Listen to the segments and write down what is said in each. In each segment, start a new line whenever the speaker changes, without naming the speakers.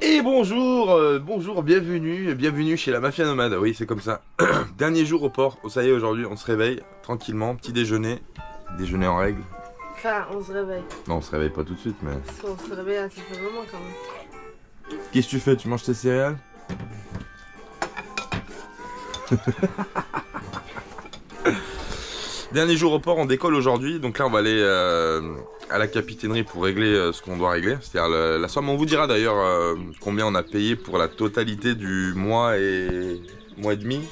Et bonjour, bonjour, bienvenue chez la Mafia Nomade, oui c'est comme ça. Dernier jour au port, ça y est aujourd'hui on se réveille tranquillement, petit déjeuner en règle.
Enfin on se réveille.
Non on se réveille pas tout de suite mais...
On se réveille un petit peu moment quand même.
Qu'est-ce que tu fais, tu manges tes céréales? Dernier jour au port, on décolle aujourd'hui, donc là on va aller à la capitainerie pour régler ce qu'on doit régler, c'est-à-dire la somme. On vous dira d'ailleurs combien on a payé pour la totalité du mois et demi,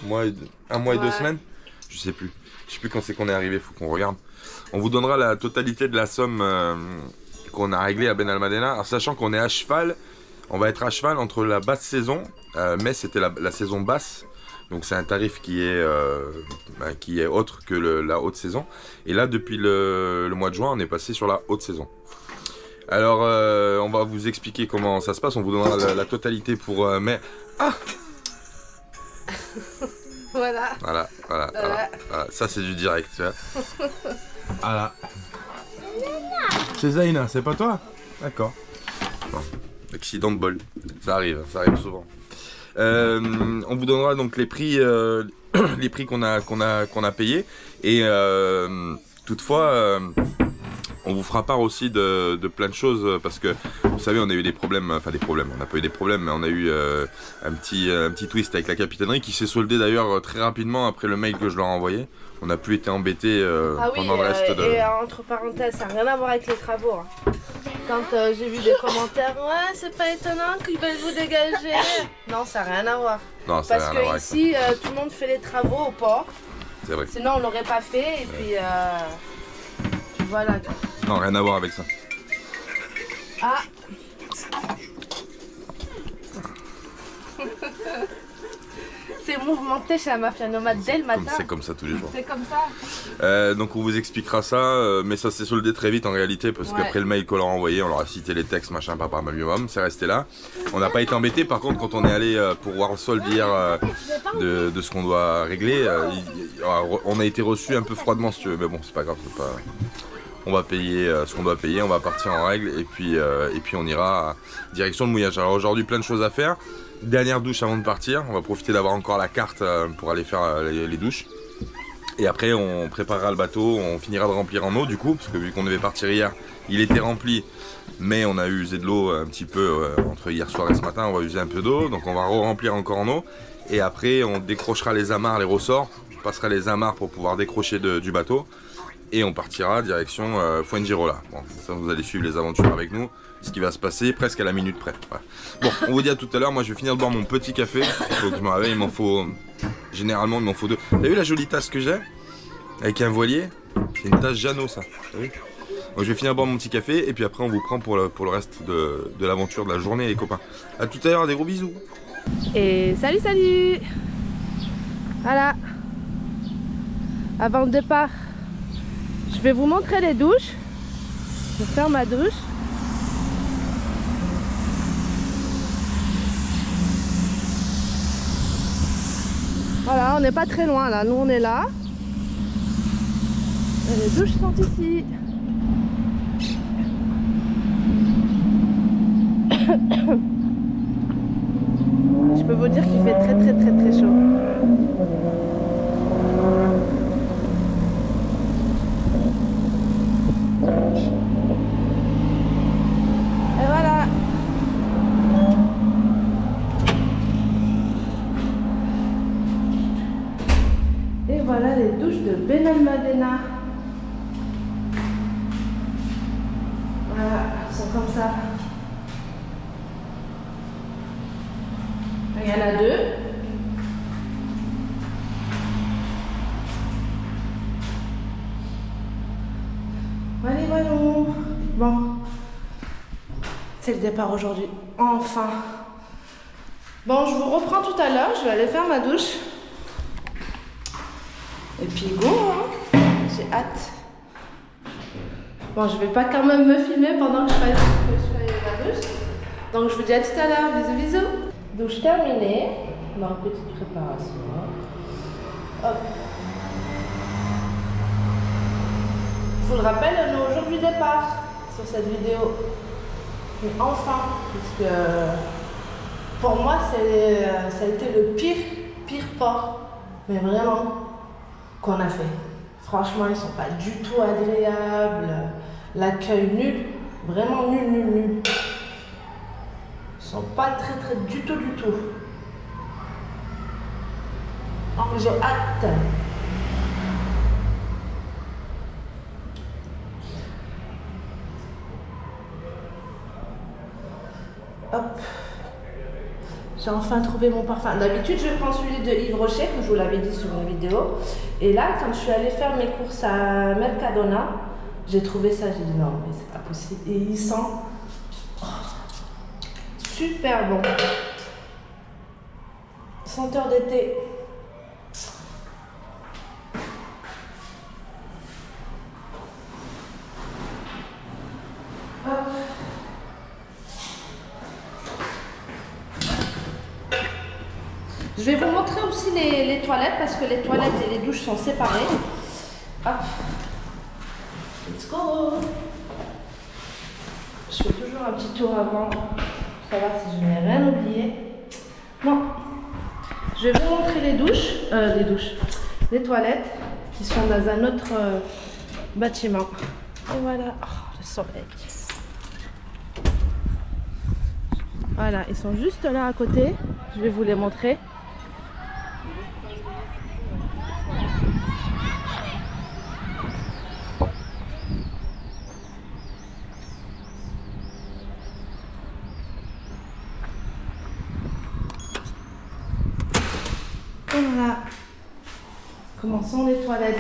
un mois et 2 semaines, je sais plus quand c'est qu'on est arrivé, faut qu'on regarde. On vous donnera la totalité de la somme qu'on a réglée à Benalmádena, en sachant qu'on est à cheval, on va être à cheval entre la basse saison, mai c'était la saison basse. Donc c'est un tarif qui est autre que la haute saison. Et là, depuis le mois de juin, on est passé sur la haute saison. Alors, on va vous expliquer comment ça se passe. On vous donnera la totalité pour mai. Ah Voilà. Ça, c'est du direct, tu vois. Voilà. C'est Zaina, c'est pas toi? D'accord. Bon. Accident de bol. Ça arrive souvent. On vous donnera donc les prix qu'on a payés et toutefois on vous fera part aussi de plein de choses parce que vous savez on a eu des problèmes, on n'a pas eu des problèmes mais on a eu un petit twist avec la capitainerie qui s'est soldé d'ailleurs très rapidement après le mail que je leur ai envoyé. On n'a plus été embêtés pendant le reste de...
Et entre parenthèses, ça n'a rien à voir avec les travaux. Hein. Quand j'ai vu des commentaires, ouais, c'est pas étonnant qu'ils veulent vous dégager. Non, ça n'a rien à voir.
Non, ça
parce que ici, tout le monde fait les travaux au port.
C'est vrai.
Sinon, on l'aurait pas fait. Et puis voilà.
Non, rien à voir avec ça.
Ah. C'est mouvementé chez la Mafia Nomade dès le matin.
C'est comme ça tous les jours.
C'est comme ça.
Donc on vous expliquera ça, mais ça s'est soldé très vite en réalité parce qu'après le mail qu'on leur a envoyé, on leur a cité les textes, machin, papa, mamie, c'est resté là. On n'a pas été embêté. Par contre, quand on est allé pour voir le solde hier de ce qu'on doit régler, on a été reçu un peu froidement si tu veux, mais bon, c'est pas grave, on va payer ce qu'on doit payer, on va partir en règle et puis on ira direction le mouillage. Alors aujourd'hui, plein de choses à faire. Dernière douche avant de partir, on va profiter d'avoir encore la carte pour aller faire les douches. Et après on préparera le bateau, on finira de remplir en eau du coup, parce que vu qu'on devait partir hier, il était rempli, mais on a usé de l'eau un petit peu entre hier soir et ce matin, on va user un peu d'eau, donc on va remplir encore en eau. Et après on décrochera les amarres, les ressorts, on passera les amarres pour pouvoir décrocher du bateau. Et on partira direction Fuengirola. Bon, ça vous allez suivre les aventures avec nous, ce qui va se passer presque à la minute près. Voilà. Bon, on vous dit à tout à l'heure, moi je vais finir de boire mon petit café. Il faut que je me réveille, il m'en faut... Généralement il m'en faut 2. T'as vu la jolie tasse que j'ai? Avec un voilier? C'est une tasse Jeannot ça. T'as vu? Donc je vais finir de boire mon petit café et puis après on vous prend pour le reste de l'aventure de la journée les copains. A tout à l'heure, des gros bisous.
Et salut. Voilà. Avant le départ. Je vais vous montrer les douches. Je vais faire ma douche. Voilà, on n'est pas très loin là. Nous on est là. Et les douches sont ici. Je peux vous dire qu'il fait très chaud. Et voilà. Et voilà les douches de Benalmádena. Voilà, elles sont comme ça. Il y en a 2. Voilà. Bon. C'est le départ aujourd'hui. Enfin. Bon, je vous reprends tout à l'heure. Je vais aller faire ma douche. Et puis go, hein. J'ai hâte. Bon, je vais pas quand même me filmer pendant que je fais ma douche. Donc je vous dis à tout à l'heure. Bisous. Douche terminée. Donc petite préparation. Hop. Je vous le rappelle, on est au jour du départ sur cette vidéo. Mais enfin, puisque Pour moi, ça a été le pire port, mais vraiment, qu'on a fait. Franchement, ils sont pas du tout agréables. L'accueil nul, vraiment nul. Ils sont pas très du tout. Oh, j'ai hâte. Hop. J'ai enfin trouvé mon parfum. D'habitude, je prends celui de Yves Rocher, comme je vous l'avais dit sur une vidéo. Et là, quand je suis allée faire mes courses à Mercadona, j'ai trouvé ça. J'ai dit non, mais c'est pas possible. Et il sent super bon. Senteur d'été. Hop. Je vais vous montrer aussi les toilettes parce que les toilettes et les douches sont séparées. Hop. Let's go. Je fais toujours un petit tour avant pour savoir si je n'ai rien oublié. Non. Je vais vous montrer les toilettes qui sont dans un autre bâtiment. Et voilà. Oh, le soleil. Voilà, ils sont juste là à côté. Je vais vous les montrer. Voilà comment sont les toilettes.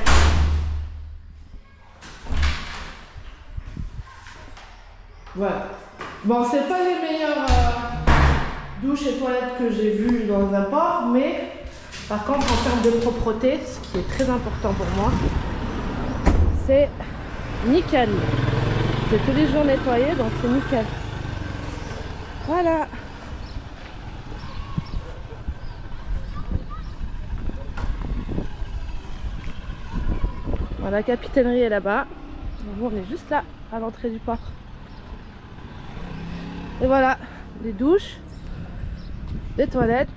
Voilà. Bon, c'est pas les meilleures douches et toilettes que j'ai vues dans un port, mais par contre en termes de propreté, ce qui est très important pour moi, c'est nickel. C'est tous les jours nettoyé, donc c'est nickel. Voilà. La capitainerie est là-bas. On est juste là, à l'entrée du port. Et voilà, les douches, les toilettes.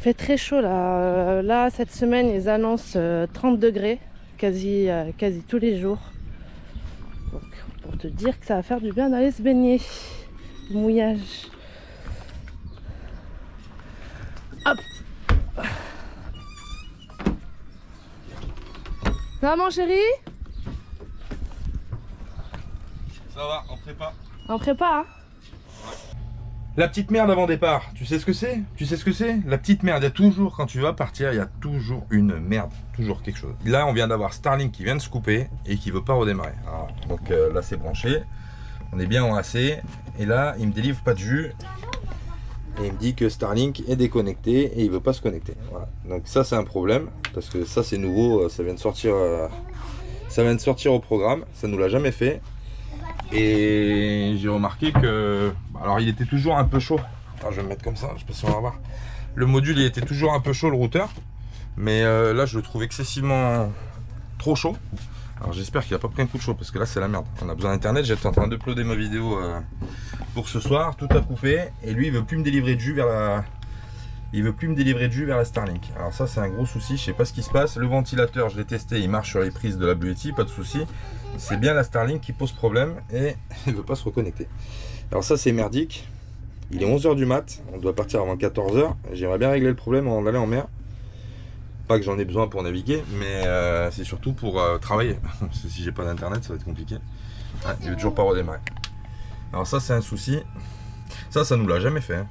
Il fait très chaud là. Là, cette semaine, ils annoncent 30 degrés quasi tous les jours. Donc, pour te dire que ça va faire du bien d'aller se baigner. Le mouillage. Hop. Ça va mon chéri?
Ça va, on prépare.
On prépare, hein?
La petite merde avant départ, tu sais ce que c'est? Tu sais ce que c'est? La petite merde, il y a toujours, quand tu vas partir, il y a toujours une merde, toujours quelque chose. Là, on vient d'avoir Starlink qui vient de se couper et qui veut pas redémarrer. Voilà. Donc là, c'est branché, on est bien en AC, et là, il me délivre pas de jus. Et il me dit que Starlink est déconnecté et il veut pas se connecter. Voilà. Donc ça, c'est un problème, parce que ça, c'est nouveau, ça vient de sortir au programme, ça nous l'a jamais fait. Et j'ai remarqué que, alors il était toujours un peu chaud. Alors, je vais me mettre comme ça, je sais pas si on va voir. Le module il était toujours un peu chaud, le routeur, mais là je le trouve excessivement trop chaud. Alors j'espère qu'il a pas pris un coup de chaud parce que là c'est la merde. On a besoin d'internet, j'étais en train d'uploader ma vidéo pour ce soir, tout a coupé et lui il veut plus me délivrer de jus vers la Starlink. Alors ça c'est un gros souci, je sais pas ce qui se passe. Le ventilateur je l'ai testé, il marche sur les prises de la Blue Yeti, pas de souci. C'est bien la Starlink qui pose problème et il veut pas se reconnecter. Alors ça c'est merdique. Il est 11 h du mat, on doit partir avant 14 h. J'aimerais bien régler le problème avant d'aller en mer. Pas que j'en ai besoin pour naviguer, mais c'est surtout pour travailler. Parce que si j'ai pas d'internet ça va être compliqué. Ouais, il veut toujours pas redémarrer. Alors ça c'est un souci. Ça nous l'a jamais fait, hein.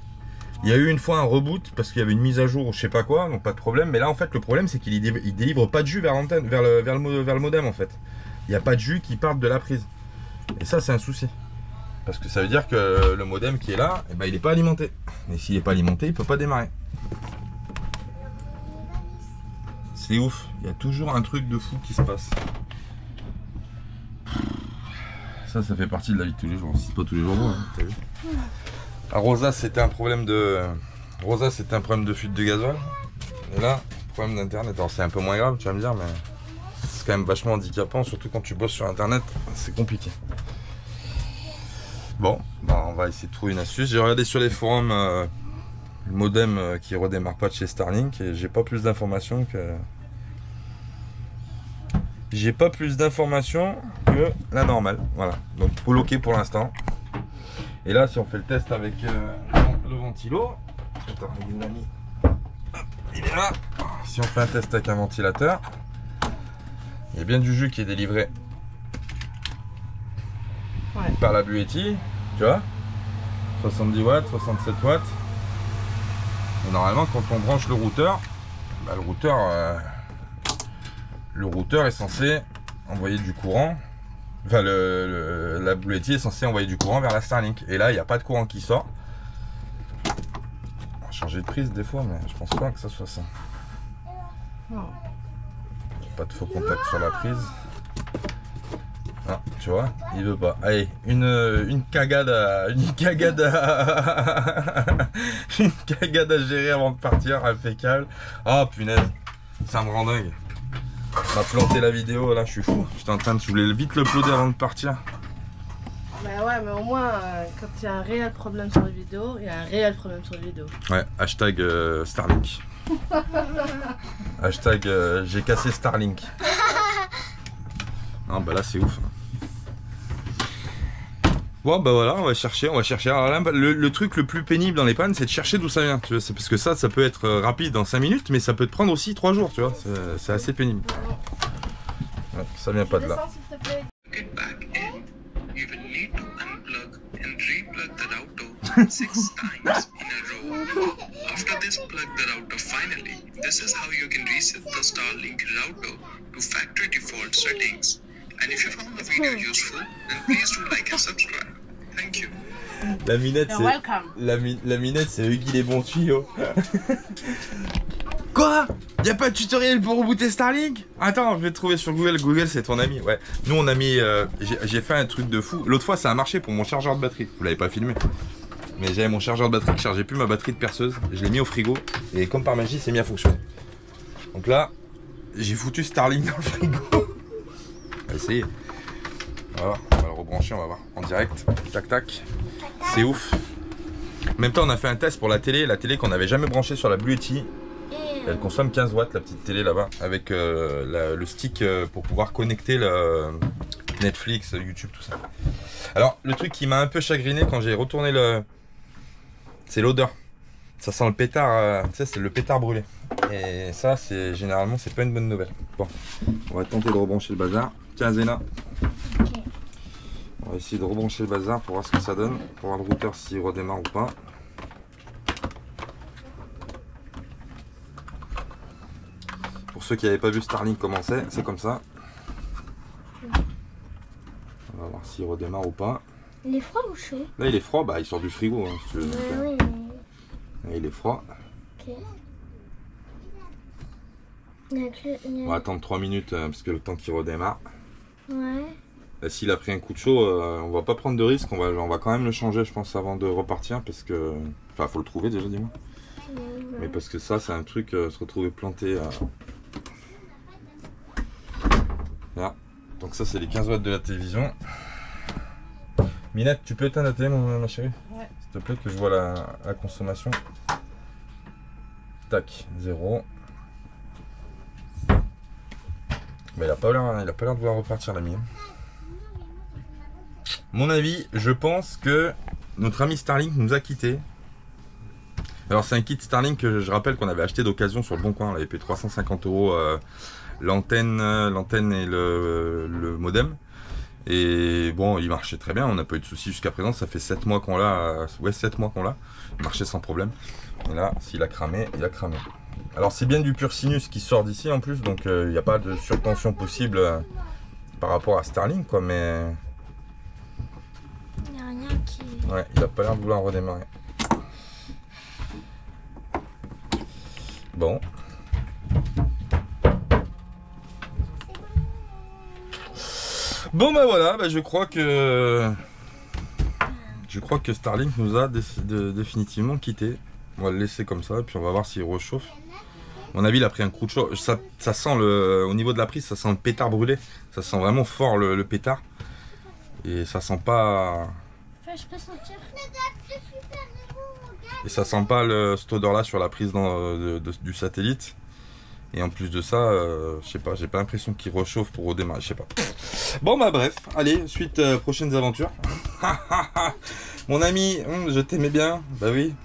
Il y a eu une fois un reboot parce qu'il y avait une mise à jour ou je sais pas quoi, donc pas de problème. Mais là en fait le problème c'est qu'il délivre pas de jus vers l'antenne, vers le modem en fait. Il n'y a pas de jus qui parte de la prise. Et ça c'est un souci. Parce que ça veut dire que le modem qui est là, eh ben, il n'est pas alimenté. Et s'il n'est pas alimenté, il peut pas démarrer. C'est ouf, il y a toujours un truc de fou qui se passe. Ça fait partie de la vie de tous les jours. C'est pas tous les jours, hein, t'as vu. À Rosa, c'était un problème de fuite de gasoil. Et là, problème d'internet. Alors c'est un peu moins grave, tu vas me dire, mais c'est quand même vachement handicapant, surtout quand tu bosses sur internet, c'est compliqué. Bon, bah, on va essayer de trouver une astuce. J'ai regardé sur les forums le modem qui redémarre pas de chez Starlink et j'ai pas plus d'informations que la normale. Voilà, donc bloqué pour l'instant. Et là, si on fait le test avec le ventilo, attends, il l'a mis. Hop, il est là. Si on fait un test avec un ventilateur, il y a bien du jus qui est délivré par la Bluetty, tu vois, 70 watts, 67 watts. Et normalement, quand on branche le routeur, bah, le routeur est censé envoyer du courant. Enfin, la Bluetty est censée envoyer du courant vers la Starlink. Et là, il n'y a pas de courant qui sort. On va changer de prise des fois, mais je pense pas que ça soit ça. Pas de faux contact sur la prise. Ah, tu vois, il veut pas. Allez, une cagade à gérer avant de partir, impeccable. Ah punaise, ça me rend dingue. On a planté la vidéo, là je suis fou. J'étais en train de soulever vite le plodé avant de partir.
Bah ouais, mais au moins, quand il y a un réel problème sur les vidéos, il y a un réel problème sur les vidéos.
Ouais, hashtag Starlink. Hashtag j'ai cassé Starlink. Non bah là c'est ouf. Bon bah voilà, on va chercher. Alors là, le truc le plus pénible dans les pannes, c'est de chercher d'où ça vient. Tu vois, c'est parce que ça peut être rapide en 5 minutes, mais ça peut te prendre aussi 3 jours, tu vois. C'est assez pénible. Ouais, ça vient pas de là.
Get back in, you will need to unplug and replug the router 6 times in a row. After this, plug the router finally. This is how you can reset the Starlink router to factory default settings. And if you found the video useful, then please do like and subscribe. Thank you.
La minette, c'est Huggy les bons tuyaux. Quoi? Y'a pas de tutoriel pour rebooter Starlink? Attends, je vais te trouver sur Google. Google, c'est ton ami. Ouais. Nous, on a mis. J'ai fait un truc de fou. L'autre fois, ça a marché pour mon chargeur de batterie. Vous l'avez pas filmé. Mais j'avais mon chargeur de batterie qui chargeait plus ma batterie de perceuse. Je l'ai mis au frigo. Et comme par magie, c'est mis à fonctionner. Donc là, j'ai foutu Starlink dans le frigo. On va essayer. Voilà, on va le rebrancher, on va voir en direct. Tac tac. C'est ouf. En même temps, on a fait un test pour la télé qu'on n'avait jamais branchée sur la Bluetty. Elle consomme 15 watts, la petite télé là-bas, avec le stick pour pouvoir connecter le Netflix, YouTube, tout ça. Alors, le truc qui m'a un peu chagriné quand j'ai retourné c'est l'odeur. Ça sent le pétard, tu sais, c'est le pétard brûlé. Et ça, généralement, c'est pas une bonne nouvelle. Bon, on va tenter de rebrancher le bazar. Tiens, Zéna. On va essayer de rebrancher le bazar pour voir ce que ça donne, pour voir le routeur s'il redémarre ou pas. Pour ceux qui n'avaient pas vu Starlink commencer, c'est comme ça. On va voir s'il redémarre ou pas.
Il est froid ou chaud?
Là, il est froid, bah il sort du frigo. Hein, si tu veux.
Oui,
Là, il est froid.
ok.
On va attendre 3 minutes parce que le temps qu'il redémarre.
Ouais.
S'il a pris un coup de chaud, on va pas prendre de risque, on va quand même le changer je pense avant de repartir parce que... Enfin faut le trouver déjà dis-moi. Mais parce que ça c'est un truc, se retrouver planté... Là. Donc ça c'est les 15 watts de la télévision. Minette, tu peux éteindre la télé ma chérie?
Ouais.
S'il te plaît que je vois la consommation. Tac, 0. Mais il a pas l'air de vouloir repartir l'ami. Mon avis, je pense que notre ami Starlink nous a quittés. Alors c'est un kit Starlink que je rappelle qu'on avait acheté d'occasion sur le bon coin. On avait payé 350 € l'antenne et le modem. Et bon, il marchait très bien, on n'a pas eu de soucis jusqu'à présent. Ça fait 7 mois qu'on l'a. Ouais, 7 mois qu'on l'a. Il marchait sans problème. Et là, s'il a cramé, il a cramé. Alors c'est bien du pur sinus qui sort d'ici en plus, donc il n'y a pas de surtension possible par rapport à Starlink quoi, mais...
Il n'y a rien qui...
Ouais, il a pas l'air de vouloir redémarrer. Bon. Bon bah voilà, bah, je crois que Starlink nous a définitivement quitté. On va le laisser comme ça et puis on va voir s'il réchauffe. À mon avis il a pris un coup de chaud. Ça sent au niveau de la prise, ça sent le pétard brûlé. Ça sent vraiment fort le pétard. Et ça sent pas...
Je peux sentir.
Et ça sent pas cette odeur là sur la prise du satellite. Et en plus de ça, je sais pas, j'ai pas l'impression qu'il réchauffe pour redémarrer, je sais pas. Bon bah bref, allez, suite prochaines aventures. Mon ami, je t'aimais bien, bah oui.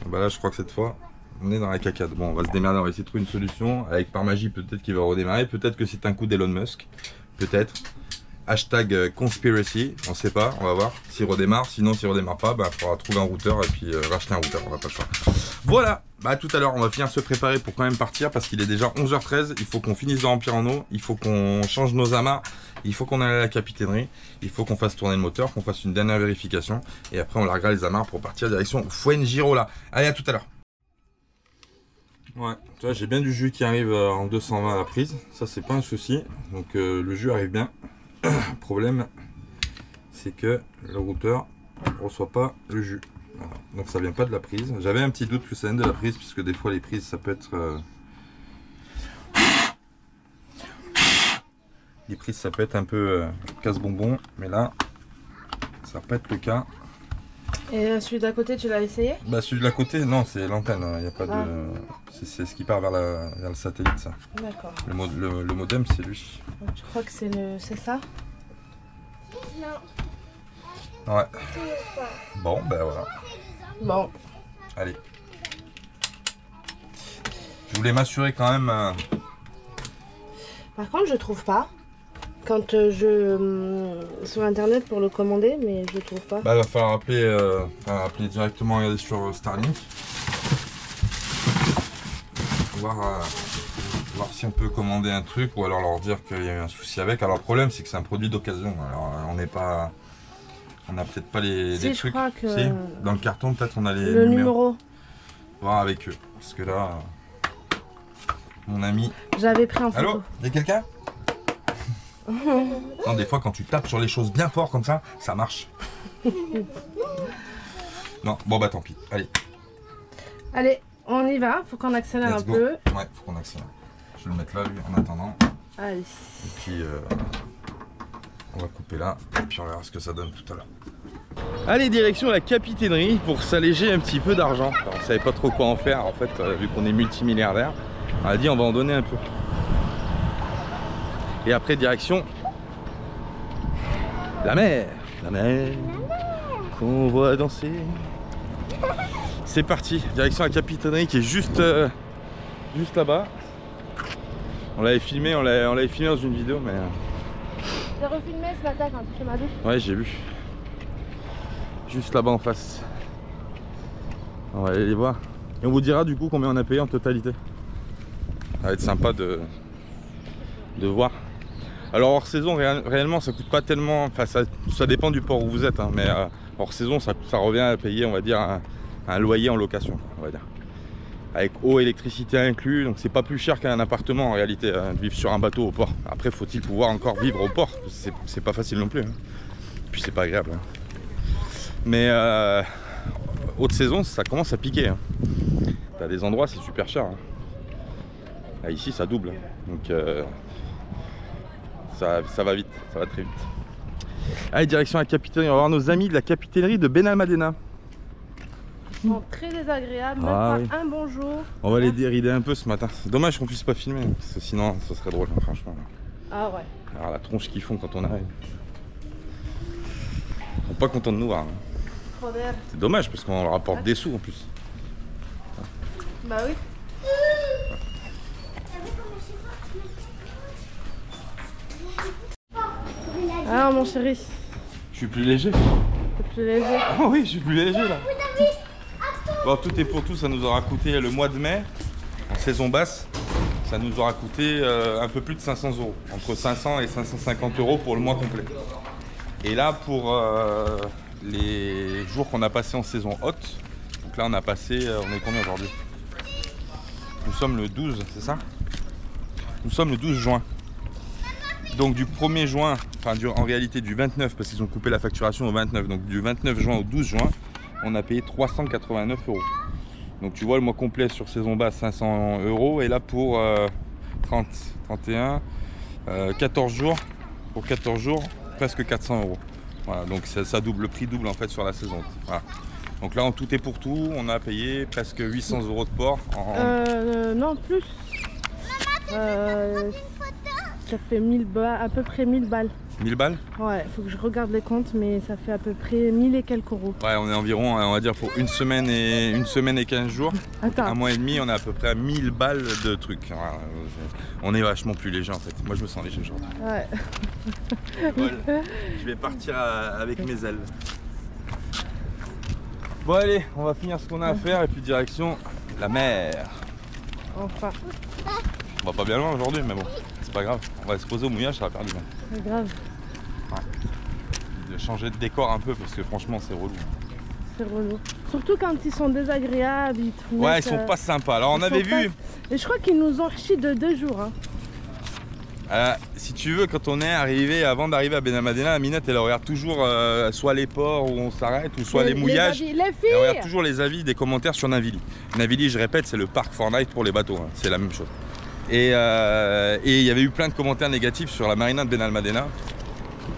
Bah là je crois que cette fois, on est dans la cacade. Bon, on va se démerder, on va essayer de trouver une solution. Avec par magie, peut-être qu'il va redémarrer, peut-être que c'est un coup d'Elon Musk. Peut-être. Hashtag conspiracy, on sait pas, on va voir s'il redémarre. Sinon, s'il redémarre pas, bah, il faudra trouver un routeur et puis racheter un routeur, on n'a pas le choix. Voilà, bah tout à l'heure, on va finir de se préparer pour quand même partir parce qu'il est déjà 11h13. Il faut qu'on finisse de remplir en eau, il faut qu'on change nos amarres, il faut qu'on aille à la capitainerie, il faut qu'on fasse tourner le moteur, qu'on fasse une dernière vérification et après on larguera les amarres pour partir direction Fuengirola. Allez, à tout à l'heure. Ouais, tu vois, j'ai bien du jus qui arrive en 220 à la prise, ça c'est pas un souci, donc le jus arrive bien. Le problème, c'est que le routeur ne reçoit pas le jus. Voilà. Donc ça vient pas de la prise. J'avais un petit doute que ça vienne de la prise, puisque des fois les prises ça peut être... Les prises ça peut être un peu casse-bonbon, mais là, ça va pas être le cas.
Et celui d'à côté, tu l'as essayé?
Bah celui de la côté, non, c'est l'antenne. Il y a pas de... C'est ce qui part vers le satellite, ça.
D'accord.
Le modem, c'est lui.
Donc, tu crois que c'est ça?
Non.
Ouais. Bon, ben voilà.
Bon.
Allez. Je voulais m'assurer quand même...
Par contre, je trouve pas. Quand sur internet pour le commander, mais je trouve pas.
Bah, il va falloir appeler directement, regarder sur Starlink. Voir si on peut commander un truc ou alors leur dire qu'il y a eu un souci avec. Alors le problème c'est que c'est un produit d'occasion. Alors on n'a peut-être pas les
Si,
trucs.
je crois que...
Si, dans le carton peut-être on a les
le numéro.
Voir avec eux. Parce que là, mon ami.
J'avais pris en photo.
Allô, il y a quelqu'un? Non, des fois quand tu tapes sur les choses bien fort comme ça, ça marche. Non, bon bah tant pis. Allez.
Allez, on y va. Faut qu'on accélère un peu.
Ouais, faut qu'on accélère. Je vais le mettre là lui en attendant.
Allez.
Et puis on va couper là et puis on verra ce que ça donne tout à l'heure. Allez, direction la capitainerie pour s'alléger un petit peu d'argent. On savait pas trop quoi en faire en fait, vu qu'on est multimilliardaire. On a dit on va en donner un peu. Et après direction la mer qu'on voit danser. C'est parti, direction la capitainerie qui est juste là-bas. On l'avait filmé, on l'avait filmé dans une vidéo, mais...
J'ai refilmé ce matin quand tu fais ma douche.
Ouais, j'ai vu. Juste là-bas en face. On va aller les voir. Et on vous dira du coup combien on a payé en totalité. Ça va être sympa de voir. Alors hors saison, réellement ça coûte pas tellement... Enfin ça dépend du port où vous êtes, hein, mais hors saison ça revient à payer, on va dire, un loyer en location, on va dire. Avec eau, électricité inclus, donc c'est pas plus cher qu'un appartement en réalité, de vivre sur un bateau au port. Après faut-il pouvoir encore vivre au port, c'est pas facile non plus, hein. Puis c'est pas agréable, hein. Mais haute saison ça commence à piquer, hein. T'as des endroits c'est super cher, hein. Là, ici ça double, hein. Donc ça va vite, ça va très vite. Allez, direction la capitainerie, on va voir nos amis de la capitainerie de Benalmádena.
Ils sont très désagréables, même
Ah,
pas
oui.
un bonjour.
On va les dérider un peu ce matin. C'est dommage qu'on puisse pas filmer, parce que sinon ça serait drôle, franchement.
Ah ouais.
Alors la tronche qu'ils font quand on arrive. Ils sont pas contents de nous voir, hein.
Trop d'air.
C'est dommage parce qu'on leur apporte des sous en plus.
Bah oui. Alors mon chéri,
Je suis plus léger.
t'es plus léger.
Oh oui, je suis plus léger là. Bon, tout est pour tout, ça nous aura coûté le mois de mai, en saison basse, ça nous aura coûté un peu plus de 500 €. Entre 500 et 550 € pour le mois complet. Et là, pour les jours qu'on a passé en saison haute, donc là on a passé, on est combien aujourd'hui? Nous sommes le 12, c'est ça? Nous sommes le 12 juin. Donc du 1er juin, enfin en réalité du 29, parce qu'ils ont coupé la facturation au 29, donc du 29 juin au 12 juin, on a payé 389 €. Donc tu vois le mois complet sur saison basse 500 € et là pour 14 jours, pour 14 jours, presque 400 €. Voilà, donc ça double, le prix double en fait sur la saison. Voilà. Donc là en tout et pour tout, on a payé presque 800 € de port.
Non, plus. Ça fait 1000 balles, à peu près 1000 balles.
1000 balles?
Ouais, faut que je regarde les comptes, mais ça fait à peu près 1000 et quelques euros.
Ouais, on est environ, on va dire pour une semaine et 15 jours.
Attends.
Un mois et demi, on est à peu près à 1000 balles de trucs. Voilà, on est vachement plus léger en fait. Moi je me sens léger aujourd'hui.
Ouais.
Voilà. Je vais partir avec mes ailes. Bon allez, on va finir ce qu'on a à faire et puis direction la mer.
Enfin.
On va pas bien loin aujourd'hui, mais bon, c'est pas grave. On va se poser au mouillage, ça va faire du bien.
C'est grave.
Ouais. De changer de décor un peu parce que franchement c'est relou.
C'est relou. Surtout quand ils sont désagréables.
Ouais, ils sont pas sympas. Alors on avait vu.
Et je crois qu'ils nous ont reçus de 2 jours. Hein.
Si tu veux, quand on est arrivé, avant d'arriver à Benalmádena, Aminette elle regarde toujours soit les ports où on s'arrête ou soit les mouillages.
Les filles.
Elle regarde toujours les avis des commentaires sur Navili. Navili, je répète, c'est le parc Fortnite pour les bateaux. Hein. C'est la même chose. Et il y avait eu plein de commentaires négatifs sur la marina de Benalmádena.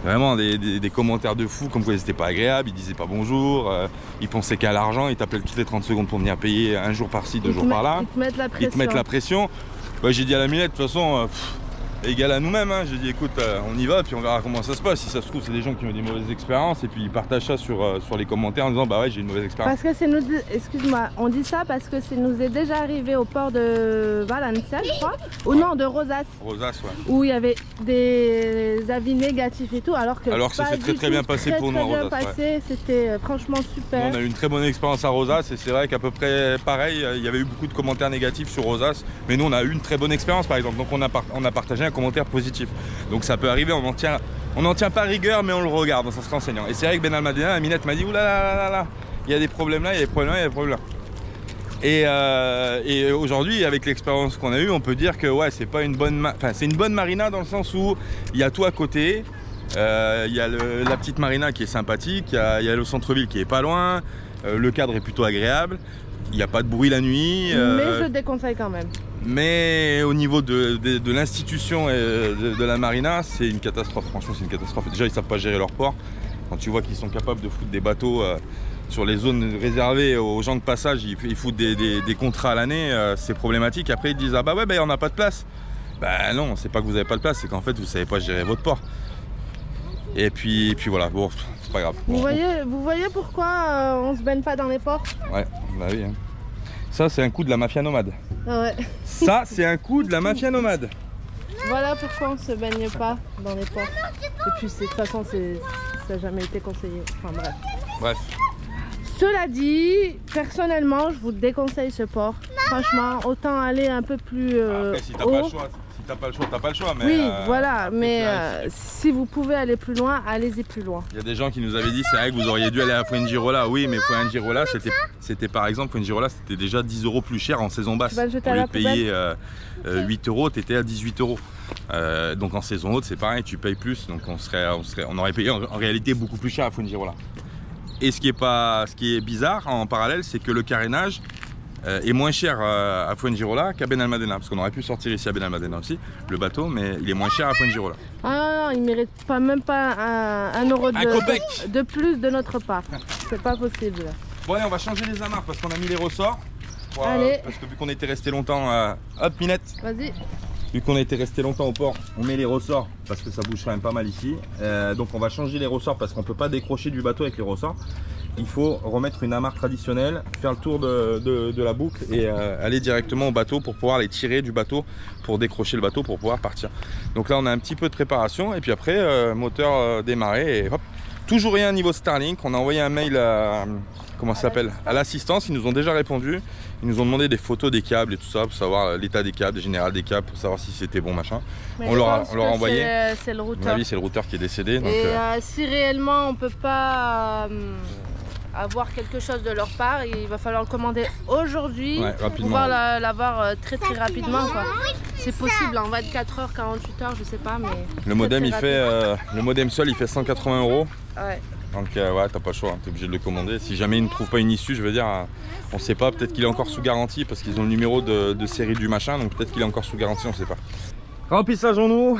Vraiment des commentaires de fous, comme quoi ils n'étaient pas agréables, ils disaient pas bonjour, ils pensaient qu'à l'argent, ils t'appelaient toutes les 30 secondes pour venir payer un jour par-ci, 2 jours par-là.
Ils te mettent la pression.
Ils te mettent la pression. Ouais, j'ai dit à la Minette, de toute façon, égal à nous-mêmes. Hein. J'ai dit écoute, on y va, puis on verra comment ça se passe. Si ça se trouve, c'est des gens qui ont des mauvaises expériences et puis ils partagent ça sur les commentaires en disant bah ouais, j'ai une mauvaise expérience.
Parce que c'est nous, excuse-moi, on dit ça parce que c'est nous est déjà arrivé au port de Valencia, je crois, ou non, de Rosas.
Rosas, ouais.
Où il y avait des avis négatifs et tout, alors que
ça s'est très bien passé pour nous à Rosas.
Ouais. C'était franchement super.
Nous, on a eu une très bonne expérience à Rosas et c'est vrai qu'à peu près pareil, il y avait eu beaucoup de commentaires négatifs sur Rosas, mais nous on a eu une très bonne expérience par exemple, donc on a partagé un commentaire positif. Donc ça peut arriver, on n'en tient pas rigueur, mais on le regarde, ça se renseignant. Et c'est vrai que Benalmádena, Aminette m'a dit oulala, il y a des problèmes là, il y a des problèmes là, il y a des problèmes là. Et aujourd'hui, avec l'expérience qu'on a eue, on peut dire que ouais, c'est pas une bonne, c'est une bonne marina dans le sens où il y a tout à côté. Il y a la petite marina qui est sympathique, il y a le centre-ville qui est pas loin, le cadre est plutôt agréable, il n'y a pas de bruit la nuit.
Mais je déconseille quand même.
Mais au niveau de l'institution et de la marina, c'est une catastrophe. Franchement, c'est une catastrophe. Déjà, ils ne savent pas gérer leur port. Quand tu vois qu'ils sont capables de foutre des bateaux sur les zones réservées aux gens de passage, ils foutent des contrats à l'année, c'est problématique. Après, ils disent ah bah ouais, bah, on n'a pas de place. Bah non, c'est pas que vous n'avez pas de place, c'est qu'en fait, vous ne savez pas gérer votre port. Et puis voilà, bon, c'est pas grave.
Vous voyez pourquoi on se baigne pas dans les ports?
Ouais, bah oui. Hein. Ça, c'est un coup de la mafia nomade.
Ouais.
Ça, c'est un coup de la mafia nomade.
Voilà pourquoi on ne se baigne pas dans les ports. Et puis, de toute façon, ça n'a jamais été conseillé. Enfin, bref. Cela dit, personnellement, je vous déconseille ce port. Franchement, autant aller un peu plus
après, si t'as pas le choix. Si t'as pas le choix, t'as pas le choix. Mais
oui, voilà. Mais si vous pouvez aller plus loin, allez-y plus loin.
Il y a des gens qui nous avaient dit, c'est vrai que vous auriez dû aller à Fuengirola. Oui, mais Fuengirola, c'était par exemple, Fuengirola, c'était déjà 10 € plus cher en saison basse. Au lieu de payer 8 €, t'étais à 18 €. Donc en saison haute, c'est pareil, tu payes plus. Donc on aurait payé en réalité beaucoup plus cher à Fuengirola. Et ce qui est bizarre en parallèle, c'est que le carénage est moins cher à Fuengirola qu'à Benalmádena, parce qu'on aurait pu sortir ici à Benalmádena aussi, le bateau, mais il est moins cher à Fuengirola.
Ah non, il ne mérite pas, même pas un euro de plus de notre part. C'est pas possible.
Bon allez, on va changer les amarres parce qu'on a mis les ressorts.
Allez.
Parce que vu qu'on était resté longtemps, hop Minette.
Vas-y.
Vu qu'on a été resté longtemps au port, on met les ressorts parce que ça bouge quand même pas mal ici. Donc on va changer les ressorts parce qu'on peut pas décrocher du bateau avec les ressorts. Il faut remettre une amarre traditionnelle, faire le tour de la boucle et aller directement au bateau pour pouvoir les tirer du bateau, pour décrocher le bateau, pour pouvoir partir. Donc là on a un petit peu de préparation et puis après moteur démarré et hop. Toujours rien niveau Starlink. On a envoyé un mail à, comment ça s'appelle, à l'assistance. Ils nous ont déjà répondu. Ils nous ont demandé des photos des câbles et tout ça pour savoir l'état des câbles, général des câbles, pour savoir si c'était bon machin.
Mais
on leur a envoyé.
C'est le routeur.
À mon avis, c'est le routeur qui est décédé. Donc,
et si réellement on peut pas avoir quelque chose de leur part. Et il va falloir le commander aujourd'hui pour pouvoir l'avoir très rapidement, quoi. C'est possible en 24 heures, 48 heures, je sais pas, mais...
Le modem, le modem seul, il fait 180 €.
Ouais.
Donc ouais, t'as pas le choix, hein. T'es obligé de le commander. Si jamais ils ne trouvent pas une issue, je veux dire, on sait pas, peut-être qu'il est encore sous garantie parce qu'ils ont le numéro de série du machin, donc peut-être qu'il est encore sous garantie, on sait pas. Remplissage en eau.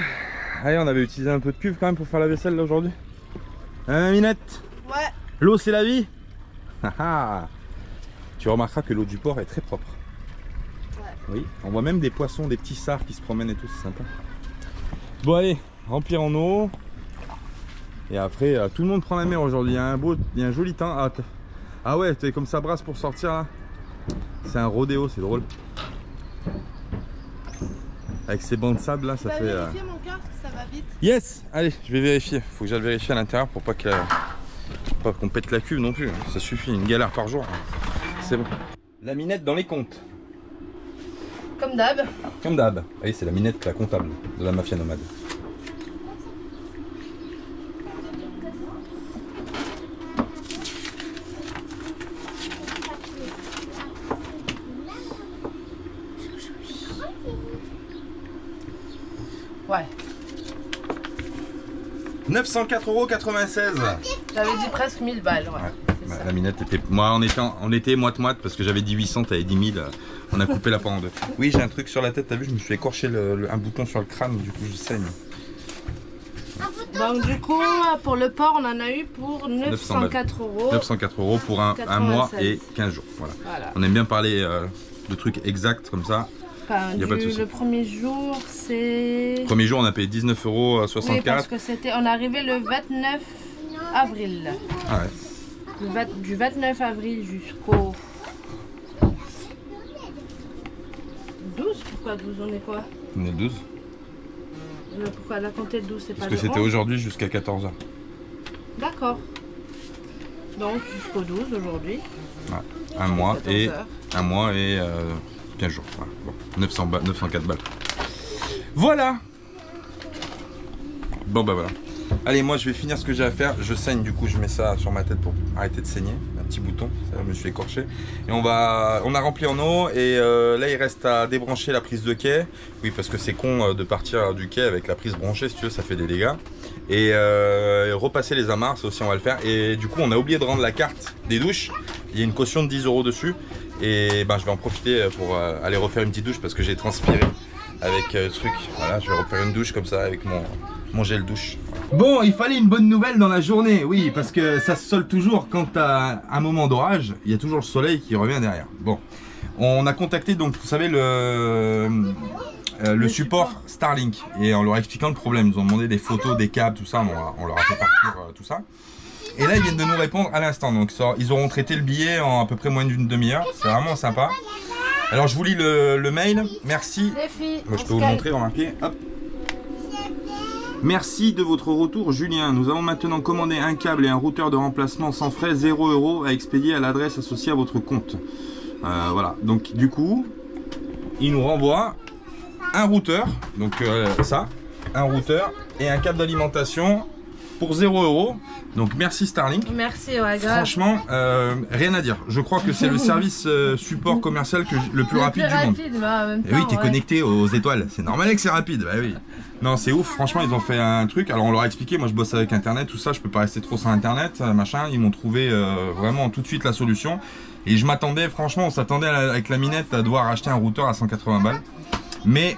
Allez, on avait utilisé un peu de cuve quand même pour faire la vaisselle là aujourd'hui. Hein, Minette?
Ouais.
L'eau c'est la vie. Tu remarqueras que l'eau du port est très propre. Ouais. Oui, on voit même des poissons, des petits sards qui se promènent et tout, c'est sympa. Bon allez, remplir en eau. Et après, tout le monde prend la mer aujourd'hui. Il y a un joli temps. Ah ouais, t'es comme ça brasse pour sortir là. C'est un rodéo, c'est drôle. Avec ces bancs de sable là, ça fait.
Vérifier mon cœur, ça va vite.
Yes, allez, je vais vérifier. Faut que j'aille vérifier à l'intérieur pour pas qu'on pète la cuve non plus. Ça suffit, une galère par jour. C'est bon. La minette dans les comptes.
Comme d'hab.
Comme d'hab. Allez, c'est la minette, la comptable de la mafia nomade.
Ouais.
904,96 €.
J'avais dit presque 1000 balles, ouais.
Bah, la minette était... Moi, on était moite-moite parce que j'avais dit 800, t'avais dit 1000. On a coupé la part en deux. Oui, j'ai un truc sur la tête, t'as vu, je me suis écorché un bouton sur le crâne, du coup je saigne.
Donc du coup, pour le port, on en a eu pour 904 €.
904 € pour un mois et 15 jours. Voilà. On aime bien parler de trucs exacts comme ça.
Enfin,
y a pas de souci.
Le premier jour, c'est...
Le premier jour, on a payé 19,64 €.
Oui, parce que on est arrivé le 29 avril.
Ah ouais.
Du 29 avril jusqu'au 12. Pourquoi 12? On est quoi?
On est 12.
Pourquoi la compter le 12, c'est pas
parce que c'était aujourd'hui jusqu'à 14 h.
D'accord. Donc jusqu'au 12 aujourd'hui.
Ouais. Un mois et 15 jours. Voilà. Bon, 904 balles. Voilà. Bon bah voilà. Allez, moi je vais finir ce que j'ai à faire. Je saigne, du coup je mets ça sur ma tête pour arrêter de saigner. Un petit bouton, ça je me suis écorché. Et on a rempli en eau et là il reste à débrancher la prise de quai. Oui, parce que c'est con de partir du quai avec la prise branchée, si tu veux, ça fait des dégâts. Et repasser les amarres, ça aussi on va le faire. Et du coup on a oublié de rendre la carte des douches. Il y a une caution de 10 € dessus. Et ben je vais en profiter pour aller refaire une petite douche parce que j'ai transpiré avec ce truc. Voilà, je vais refaire une douche comme ça avec mon gel douche. Bon, il fallait une bonne nouvelle dans la journée, oui, parce que ça se solde toujours quand t'as un moment d'orage, il y a toujours le soleil qui revient derrière. Bon, on a contacté donc, vous savez, le support Starlink, et en leur expliquant le problème, ils ont demandé des photos, des câbles, tout ça, on leur a fait partir tout ça. Et là, ils viennent de nous répondre à l'instant, donc ils auront traité le billet en à peu près moins d'une demi-heure, c'est vraiment sympa. Alors je vous lis le mail, merci. Moi, je peux vous le montrer, remarquez, hop. Merci de votre retour, Julien. Nous avons maintenant commandé un câble et un routeur de remplacement sans frais, 0 € à expédier à l'adresse associée à votre compte. Voilà, donc du coup, il nous renvoie un routeur, donc un routeur et un câble d'alimentation pour 0 €. Donc merci Starlink.
Merci, ouais, grave.
Franchement, rien à dire. Je crois que c'est le service support commercial le plus rapide du monde.
Bah, en même temps,
et oui, t'es connecté aux étoiles. C'est normal que c'est rapide. Bah oui. Non, c'est ouf. Franchement, ils ont fait un truc. Alors on leur a expliqué. Moi, je bosse avec Internet, tout ça. Je peux pas rester trop sur Internet, machin. Ils m'ont trouvé vraiment tout de suite la solution. Et je m'attendais, franchement, on s'attendait avec la minette à devoir acheter un routeur à 180 balles. Mais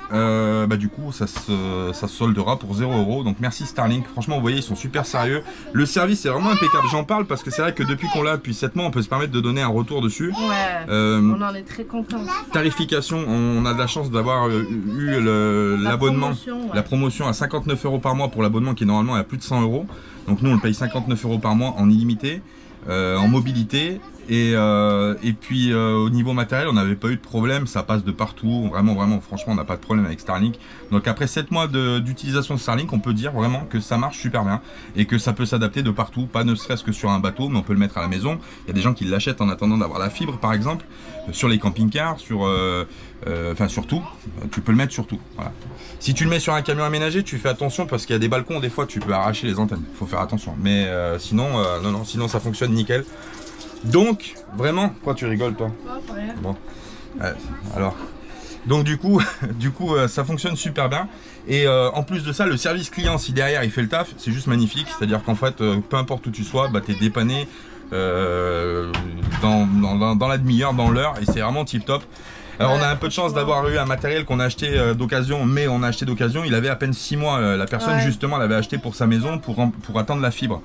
du coup ça se soldera pour 0 €. Donc merci Starlink, franchement vous voyez ils sont super sérieux. Le service est vraiment impeccable, j'en parle parce que c'est vrai que depuis qu'on l'a depuis 7 mois on peut se permettre de donner un retour dessus.
Ouais, on en est très content.
Tarification, on a de la chance d'avoir eu l'abonnement, la promotion à 59 € par mois pour l'abonnement qui est normalement à plus de 100 €. Donc nous on le paye 59 € par mois en illimité, en mobilité. Et puis au niveau matériel on n'avait pas eu de problème, ça passe de partout, vraiment franchement on n'a pas de problème avec Starlink. Donc après 7 mois d'utilisation de Starlink on peut dire vraiment que ça marche super bien et que ça peut s'adapter de partout, pas ne serait-ce que sur un bateau mais on peut le mettre à la maison. Il y a des gens qui l'achètent en attendant d'avoir la fibre par exemple, sur les camping-cars, sur tout, tu peux le mettre sur tout. Voilà. Si tu le mets sur un camion aménagé tu fais attention parce qu'il y a des balcons des fois tu peux arracher les antennes, faut faire attention. Mais sinon, sinon ça fonctionne nickel. Donc, vraiment, pourquoi tu rigoles toi? Bon, alors, donc du coup, ça fonctionne super bien. Et en plus de ça, le service client, si derrière il fait le taf, c'est juste magnifique. C'est-à-dire qu'en fait, peu importe où tu sois, bah, tu es dépanné dans la demi-heure, dans l'heure, et c'est vraiment tip top. Alors on a un peu de chance d'avoir eu un matériel qu'on a acheté d'occasion, mais on a acheté d'occasion, il avait à peine 6 mois, la personne justement l'avait acheté pour sa maison pour attendre la fibre.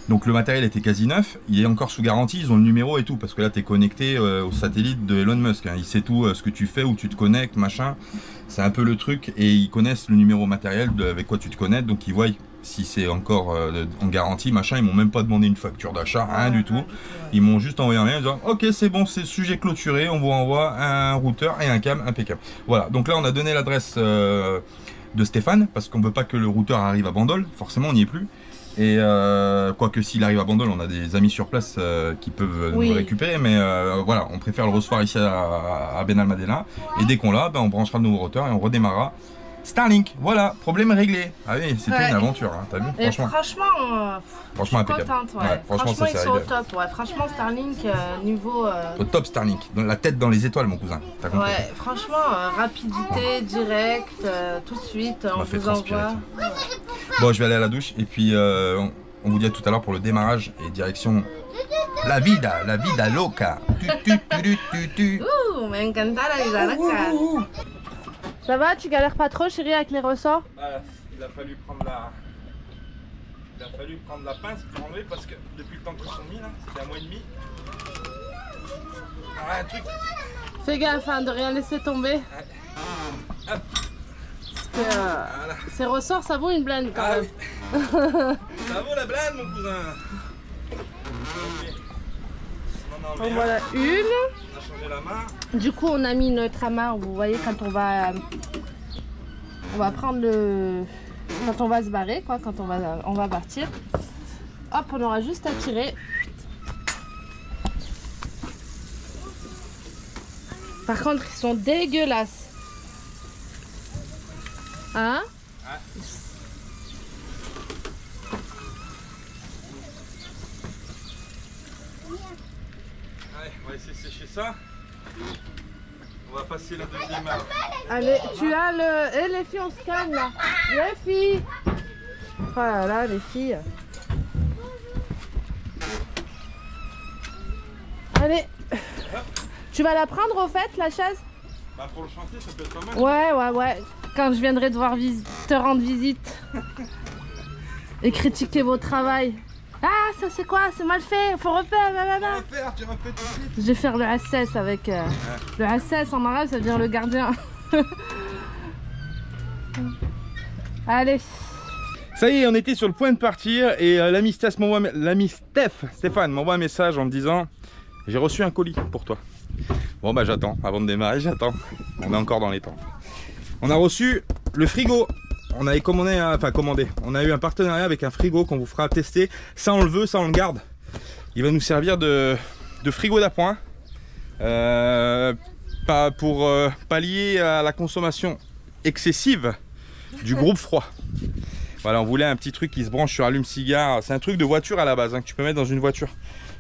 Donc le matériel était quasi neuf, il est encore sous garantie, ils ont le numéro et tout, parce que là tu es connecté au satellite de Elon Musk, hein. Il sait tout ce que tu fais, où tu te connectes, machin, c'est un peu le truc, et ils connaissent le numéro matériel avec quoi tu te connectes, donc ils voient si c'est encore en garantie, machin. Ils m'ont même pas demandé une facture d'achat, rien du tout. Ils m'ont juste envoyé un mail en disant ok c'est bon, c'est sujet clôturé, on vous renvoie un routeur et un câble impeccable. Voilà, donc là on a donné l'adresse de Stéphane, parce qu'on veut pas que le routeur arrive à Bandol, forcément on n'y est plus. Et quoique s'il arrive à Bandol, on a des amis sur place qui peuvent nous le récupérer, mais voilà, on préfère le recevoir ici à Benalmádena, et dès qu'on l'a, ben, on branchera le nouveau routeur et on redémarrera Starlink. Voilà, problème réglé. Ah oui, c'était une aventure, hein, t'as vu? Franchement impeccable.
Franchement ils sont au top. Ouais. Franchement Starlink niveau...
Au top Starlink, dans la tête dans les étoiles mon cousin.
Ouais, franchement rapidité, direct, tout de suite, on vous envoie.
Bon, je vais aller à la douche et puis on vous dit à tout à l'heure pour le démarrage et direction la vida loca.
Me encanta la vida loca. Ça va, tu galères pas trop chérie avec les ressorts?
Il a fallu prendre la pince pour enlever parce que depuis le temps qu'ils sont mis là, c'était un mois et demi. Un truc.
Fais gaffe hein, de rien laisser tomber.
Hop.
Parce que ces ressorts ça vaut une blinde quand même.
Oui. Ça vaut la blinde mon cousin.
En voilà une.
On a changé la main.
Du coup on a mis notre amas, vous voyez quand on va prendre le... Quand on va se barrer quoi, quand on va partir. Hop, on aura juste à tirer. Par contre ils sont dégueulasses. Hein?
Allez, on va essayer de sécher ça. On va passer la deuxième.
Allez, tu as le... Eh les filles, on se calme là. Les filles. Oh là là, les filles. Allez. Tu vas la prendre au fait, la chaise?
Bah pour le chantier, ça peut être pas mal.
Ouais. Quand je viendrai te rendre visite. Et critiquer vos travail. Ah, ça c'est quoi? C'est mal fait, faut refaire, blablabla.
Tu refais tout de suite.
Je vais faire le SS avec... Le SS en arabe, ça veut dire le gardien. Allez.
Ça y est, on était sur le point de partir et l'ami Stéphane m'envoie un message en me disant j'ai reçu un colis pour toi. Bon bah j'attends, avant de démarrer, j'attends. On est encore dans les temps. On a reçu le frigo. On avait commandé, on a eu un partenariat avec un frigo qu'on vous fera tester. Ça on le veut, ça on le garde. Il va nous servir de frigo d'appoint pour pallier à la consommation excessive du groupe froid. Voilà, on voulait un petit truc qui se branche sur allume-cigare. C'est un truc de voiture à la base, hein, que tu peux mettre dans une voiture.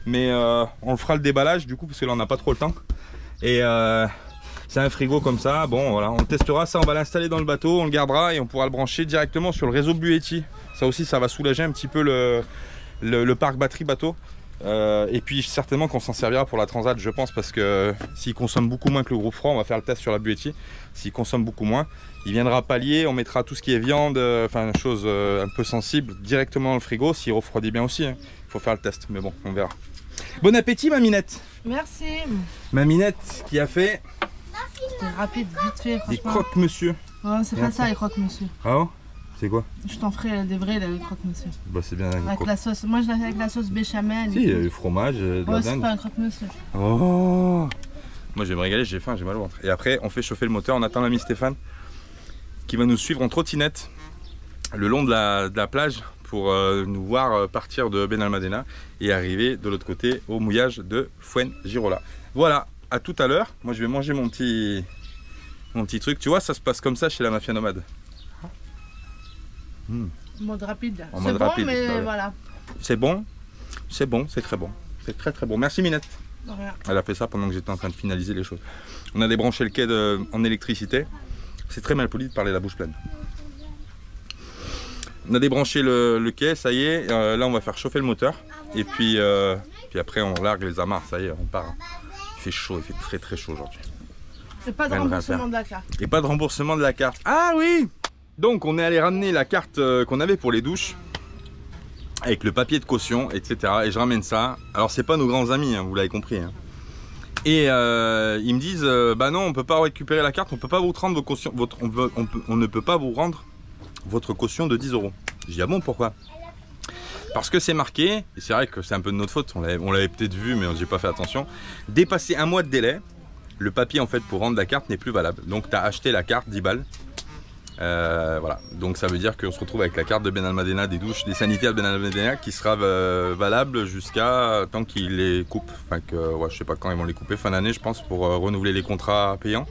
Mais on le fera le déballage du coup parce que là on n'a pas trop le temps. Et c'est un frigo comme ça. Bon voilà, on testera ça, on va l'installer dans le bateau, on le gardera et on pourra le brancher directement sur le réseau Bluetti. Ça aussi, ça va soulager un petit peu le parc batterie bateau. Et puis certainement qu'on s'en servira pour la Transat, je pense, parce que s'il consomme beaucoup moins que le groupe froid, on va faire le test sur la Bluetti. S'il consomme beaucoup moins, il viendra pallier, on mettra tout ce qui est viande, enfin chose un peu sensible directement dans le frigo. S'il refroidit bien aussi, hein. Il faut faire le test, mais bon, on verra. Bon appétit ma Minette.
Merci.
Ma Minette qui a fait
c'était rapide, vite fait.
des croque-monsieur.
Ouais, c'est pas ça les croque-monsieur.
Ah oh, c'est quoi?
Je t'en ferai des vrais les croque-monsieur.
Bah c'est bien
avec la sauce. Moi je l'ai fait avec la sauce béchamel.
Si, il y a eu fromage, de la
c'est pas un croque-monsieur.
Oh. Moi je vais me régaler, j'ai faim, j'ai mal au ventre. Et après on fait chauffer le moteur, on attend l'ami Stéphane qui va nous suivre en trottinette le long de la plage pour nous voir partir de Benalmádena et arriver de l'autre côté au mouillage de Fuengirola. Voilà, à tout à l'heure. Moi je vais manger mon petit truc. Tu vois, ça se passe comme ça chez la Mafia Nomade.
Mode rapide.
En mode
bon,
rapide,
mais
bah ouais.
Voilà.
C'est bon, c'est très bon. C'est très très bon. Merci Minette. Elle a fait ça pendant que j'étais en train de finaliser les choses. On a débranché le quai en électricité. C'est très mal poli de parler la bouche pleine. On a débranché le quai, ça y est. Là on va faire chauffer le moteur. Et puis après on largue les amarres, ça y est, on part. Il fait chaud, il fait très très chaud aujourd'hui.
Et pas de remboursement de la carte.
Et pas de remboursement de la carte. Ah oui! Donc on est allé ramener la carte qu'on avait pour les douches. Avec le papier de caution, etc. Et je ramène ça. Alors c'est pas nos grands amis, hein, vous l'avez compris. Hein. Et ils me disent, bah non, on peut pas récupérer la carte, on peut pas vous rendre vos cautions, on ne peut pas vous rendre votre caution de 10 €. Je dis ah bon, pourquoi? Parce que c'est marqué, et c'est vrai que c'est un peu de notre faute, on l'avait peut-être vu mais j'ai pas fait attention. Dépasser un mois de délai, le papier en fait pour rendre la carte n'est plus valable. Donc tu as acheté la carte 10 balles. Voilà, donc ça veut dire qu'on se retrouve avec la carte de Benalmádena des douches, des sanitaires de Benalmádena qui sera valable jusqu'à tant qu'ils les coupent. Enfin que, ouais, je sais pas quand ils vont les couper, fin d'année je pense, pour renouveler les contrats payants.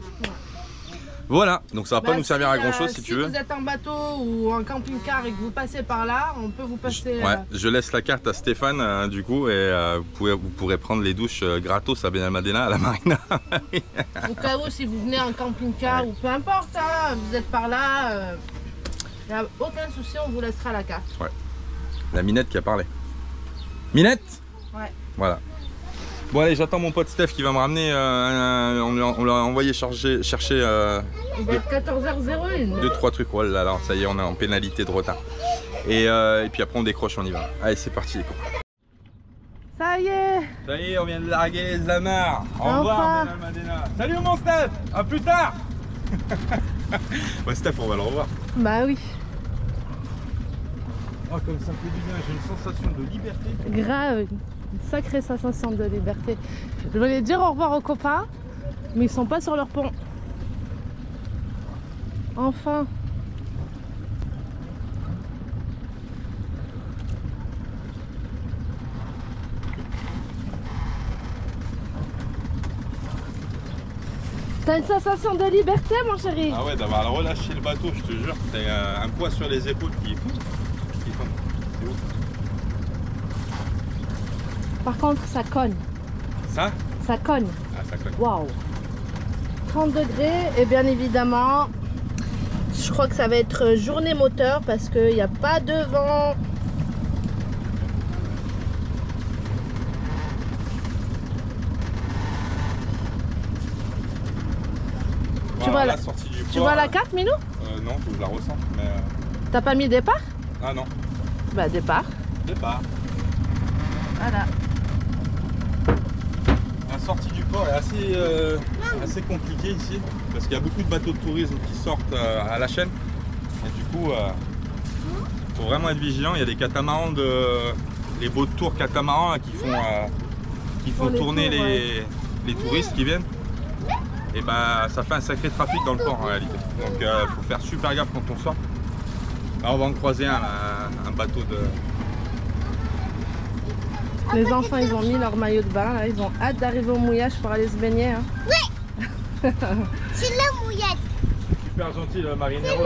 Voilà, donc ça va pas nous servir à grand chose si tu veux.
Si vous êtes en bateau ou en camping-car et que vous passez par là, on peut vous passer.
Ouais, je laisse la carte à Stéphane du coup et vous pourrez prendre les douches gratos à Benalmádena à la marina.
Au cas où si vous venez en camping-car ou peu importe, hein, vous êtes par là, il n'y a aucun souci, on vous laissera la carte.
Ouais. La Minette qui a parlé. Minette?
Ouais.
Voilà. Bon allez, j'attends mon pote Steph qui va me ramener, on l'a envoyé chercher
Il va être 14h01.
2-3 trucs, oh là là, ça y est, on est en pénalité de retard. Et puis après on décroche, on y va. Allez, c'est parti les copains.
Ça y est.
Ça y est, on vient de larguer les amarres. Au revoir Benalmádena. Salut mon Steph, à plus tard. Ouais Steph, on va le revoir.
Bah oui.
Oh comme ça fait du bien, j'ai une sensation de liberté.
Grave. Une sacrée sensation de liberté. Je voulais dire au revoir aux copains, mais ils sont pas sur leur pont. Enfin. T'as une sensation de liberté, mon chéri?
Ah ouais, d'avoir relâché le bateau, je te jure, t'as un poids sur les épaules qui est fou. C'est ouf.
Par contre, ça cogne.
Ça?
Ça cogne.
Ah, ça cogne.
Waouh. 30 degrés et bien évidemment, je crois que ça va être journée moteur parce qu'il n'y a pas de vent.
Voilà,
Tu vois
la sortie du port.
Tu vois la carte, Minou?
Non, faut que je la ressente, mais...
T'as pas mis départ?
Ah non.
Bah départ.
Départ.
Voilà.
La sortie du port est assez compliquée ici, parce qu'il y a beaucoup de bateaux de tourisme qui sortent à la chaîne. Et du coup, faut vraiment être vigilant. Il y a des catamarans, les beaux tours catamarans là, qui font tourner les touristes qui viennent. Et bah ça fait un sacré trafic dans le port en réalité. Donc faut faire super gaffe quand on sort. Là, on va en croiser un bateau de...
Les enfants ils ont mis leur maillot de bain, là. Ils ont hâte d'arriver au mouillage pour aller se baigner. Hein.
Oui. C'est le mouillage.
Super gentil le marineros.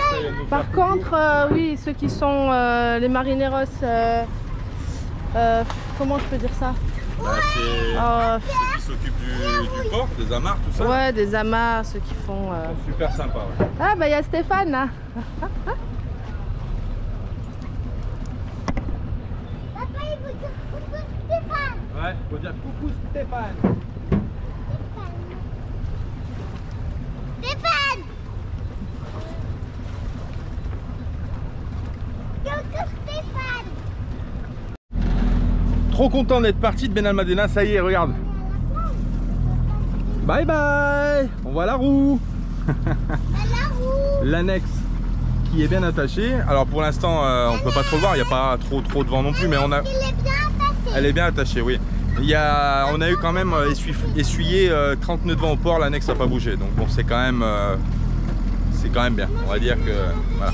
Par contre, oui, ceux qui sont les marineros, comment je peux dire ça?
Bah, c'est ceux qui s'occupent du port, des amarres, tout ça.
Ouais, des amarres, ceux qui font...
Super sympa. Ouais.
Ah bah il y a Stéphane là.
Papa, il veut dire coucou Stéphane.
Ouais, faut dire coucou Stéphane.
Stéphane. Coucou Stéphane.
Trop content d'être parti de Benalmádena, ça y est, regarde. Bye bye. On voit la roue. L'annexe qui est bien attachée. Alors pour l'instant, on peut pas trop le voir, il n'y a pas trop de vent non plus, mais on a... Elle est bien attachée, oui. On a eu quand même essuyé 30 nœuds de vent au port, l'annexe n'a pas bougé. Donc bon, c'est quand même bien. On va dire que voilà.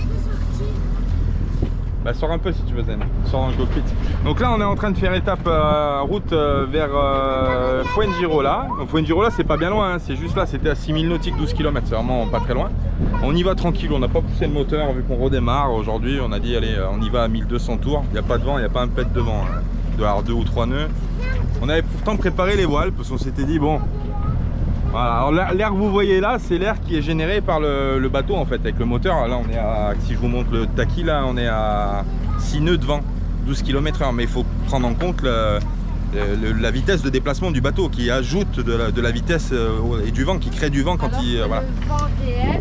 Bah, sors un peu si tu veux, Zen. Sors dans le cockpit. Donc là, on est en train de faire étape route vers Fuengirola. Donc Fuengirola, c'est pas bien loin, hein. C'est juste là, c'était à 6000 nautiques, 12 km, c'est vraiment pas très loin. On y va tranquille, on n'a pas poussé le moteur vu qu'on redémarre. Aujourd'hui, on a dit, allez, on y va à 1200 tours. Il n'y a pas de vent, il n'y a pas un pet de vent. Hein. Il doit y avoir 2 ou 3 nœuds. On avait pourtant préparé les voiles parce qu'on s'était dit bon. Voilà, alors l'air que vous voyez là, c'est l'air qui est généré par le bateau en fait, avec le moteur. Là on est à, si je vous montre le taki là, on est à 6 nœuds de vent, 12 km/h. Mais il faut prendre en compte la vitesse de déplacement du bateau qui ajoute de la vitesse et du vent, qui crée du vent quand il... voilà.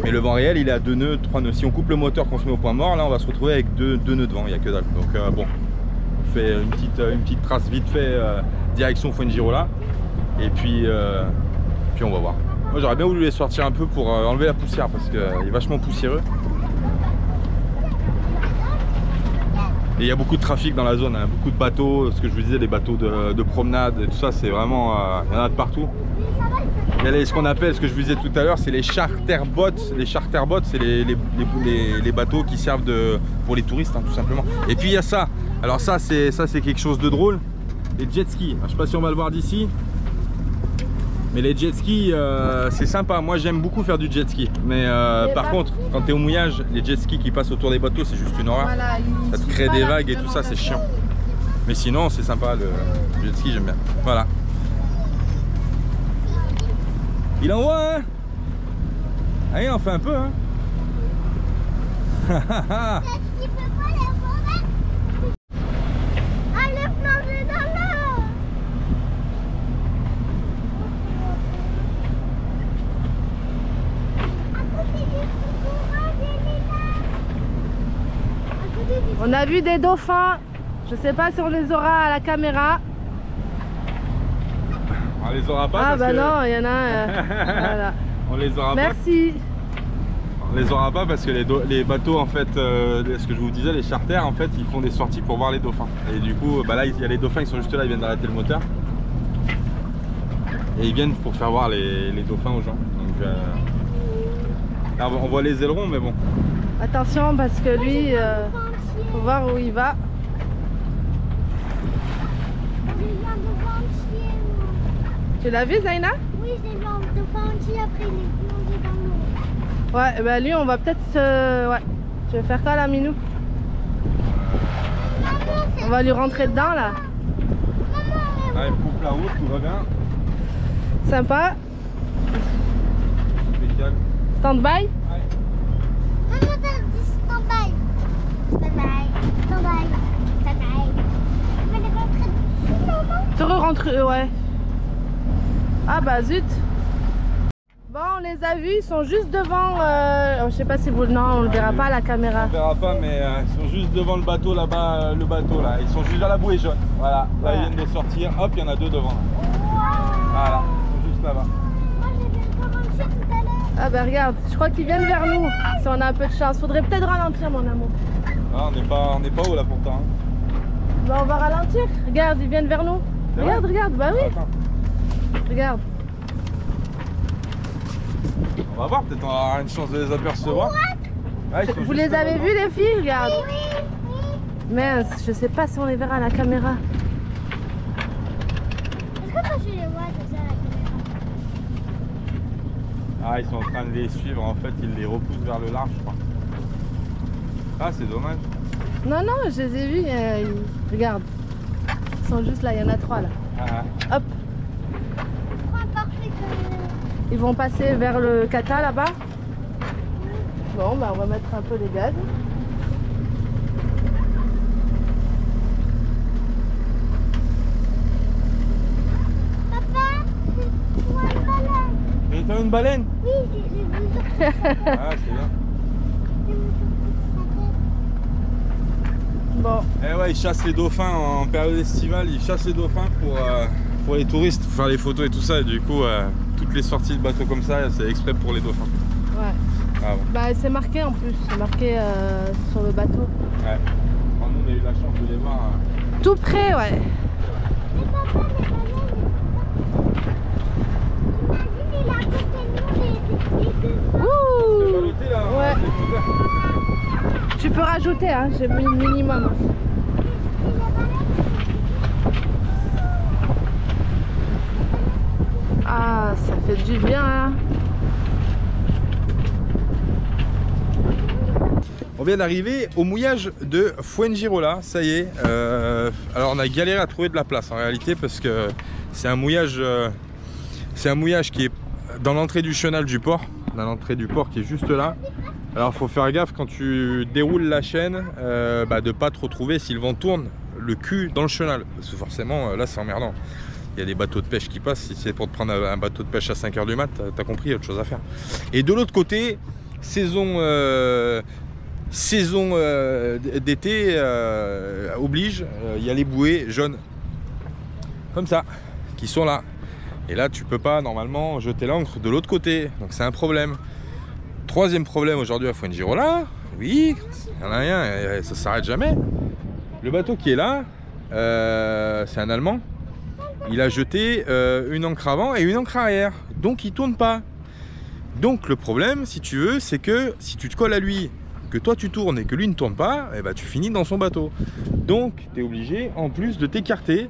Mais le vent réel il est à 2 nœuds, 3 nœuds. Si on coupe le moteur, qu'on se met au point mort, là on va se retrouver avec 2 nœuds de vent, il n'y a que dalle. Donc bon, on fait une petite trace vite fait, direction Fuengirola. Et puis on va voir. Moi j'aurais bien voulu les sortir un peu pour enlever la poussière parce qu'il est vachement poussiéreux. Et il y a beaucoup de trafic dans la zone, hein. Beaucoup de bateaux, ce que je vous disais, les bateaux de promenade et tout ça, c'est vraiment, il y en a de partout. Il y a ce qu'on appelle, ce que je vous disais tout à l'heure, c'est les charter boats. Les charter boats, c'est les bateaux qui servent pour les touristes, hein, tout simplement. Et puis il y a ça. Alors ça c'est quelque chose de drôle. Les jet skis. Je sais pas si on va le voir d'ici. Mais les jet skis, c'est sympa. Moi j'aime beaucoup faire du jet ski. Mais par contre, quand tu es au mouillage, les jet skis qui passent autour des bateaux, c'est juste une horreur. Voilà, ça te crée des vagues et tout ça, c'est chiant. Mais sinon, c'est sympa le jet ski, j'aime bien. Voilà. Il envoie, hein. Allez, on fait un peu, hein.
On a vu des dauphins. Je sais pas si on les aura à la caméra.
On les aura pas.
Ah
parce
bah
que...
non, il y en a. Voilà.
On les aura
Merci.
pas. On les aura pas parce que les bateaux en fait, ce que je vous disais, les charters en fait, ils font des sorties pour voir les dauphins. Et du coup, bah là il y a les dauphins, ils sont juste là, ils viennent d'arrêter le moteur. Et ils viennent pour faire voir les dauphins aux gens. Donc là, on voit les ailerons, mais bon.
Attention parce que lui, faut voir où il va. Tu l'as vu, Zaina?
Oui, j'ai vu un dauphin entier, après il est plongé dans l'eau.
Ouais, bah lui on va peut-être... ouais. Tu veux faire quoi là, Minou? On va lui rentrer dedans là.
Allez, coupe la route, tout va bien.
Sympa.
Impeccable.
Stand-by.
Maman, t'as dit stand-by. Stand-by, stand-by, stand-by. Je vais les rentrer dessus, maman.
Tu re-rentres, ouais. Ah bah zut. Bon, on les a vus, ils sont juste devant, je sais pas si vous... Non, on le verra pas à la caméra.
On verra pas, mais ils sont juste devant le bateau là-bas, le bateau là. Ils sont juste à la bouée jaune. Voilà, là ils viennent de sortir. Hop, il y en a 2 devant. Voilà, ils sont juste là-bas.
Moi, j'ai vu le ralentir tout à l'heure.
Ah bah regarde, je crois qu'ils viennent vers nous. Si on a un peu de chance, faudrait peut-être ralentir, mon amour.
Ah, on n'est pas haut là pourtant. Hein.
Bah on va ralentir. Regarde, ils viennent vers nous. Regarde, regarde, bah oui.
Attends.
Regarde.
On va voir, peut-être on aura une chance de les apercevoir. Ouais,
Vous les avez vus les filles? Regarde. Mince, je sais pas si on les verra à la caméra.
Est-ce que quand je les vois, comme ça à la caméra?
Ah, ils sont en train de les suivre, en fait, ils les repoussent vers le large, je crois. Ah, c'est dommage.
Non, non, je les ai vus. Regarde. Ils sont juste là, il y en a 3 là.
Ah,
Hop.
Point parfait que...
Ils vont passer vers le kata là-bas. Bon, bah on va mettre un peu les gaz.
Papa, c'est moi une baleine.
et t'as une baleine?
Oui, j'ai vu ça.
Ah, c'est bien.
Bon,
Eh ouais, ils chassent les dauphins en période estivale, ils chassent les dauphins pour les touristes, pour faire les photos et tout ça. Et du coup, toutes les sorties de bateaux comme ça, c'est exprès pour les dauphins.
ouais.
Ah ouais.
Bah c'est marqué en plus, c'est marqué sur le bateau.
Ouais. Enfin, nous, on a eu la chance de les voir.
Tout près, ouais.
Mais papa, les baleines, imagine, il est à côté de nous, les deux.
C'est
Ouh.
baloté là, hein,
Ouais.
c'est couvert.
Tu peux rajouter, hein, j'ai mis le minimum. Ah, ça fait du bien, hein.
On vient d'arriver au mouillage de Fuengirola, ça y est. Alors on a galéré à trouver de la place en réalité parce que c'est un mouillage qui est dans l'entrée du chenal du port, dans l'entrée du port qui est juste là. Alors il faut faire gaffe quand tu déroules la chaîne, de pas te retrouver si le vent tourne le cul dans le chenal, parce que forcément là c'est emmerdant. Il y a des bateaux de pêche qui passent, si c'est pour te prendre un bateau de pêche à 5 h du mat, t'as compris, il y a autre chose à faire. Et de l'autre côté, saison d'été oblige, il y a les bouées jaunes comme ça qui sont là, et là tu peux pas normalement jeter l'ancre de l'autre côté, donc c'est un problème. Troisième problème aujourd'hui à Fuengirola, oui, il y en a rien, ça s'arrête jamais. Le bateau qui est là, c'est un Allemand, il a jeté une ancre avant et une ancre arrière, donc il tourne pas. Donc le problème, si tu veux, c'est que si tu te colles à lui, que toi tu tournes et que lui ne tourne pas, et tu finis dans son bateau. Donc tu es obligé en plus de t'écarter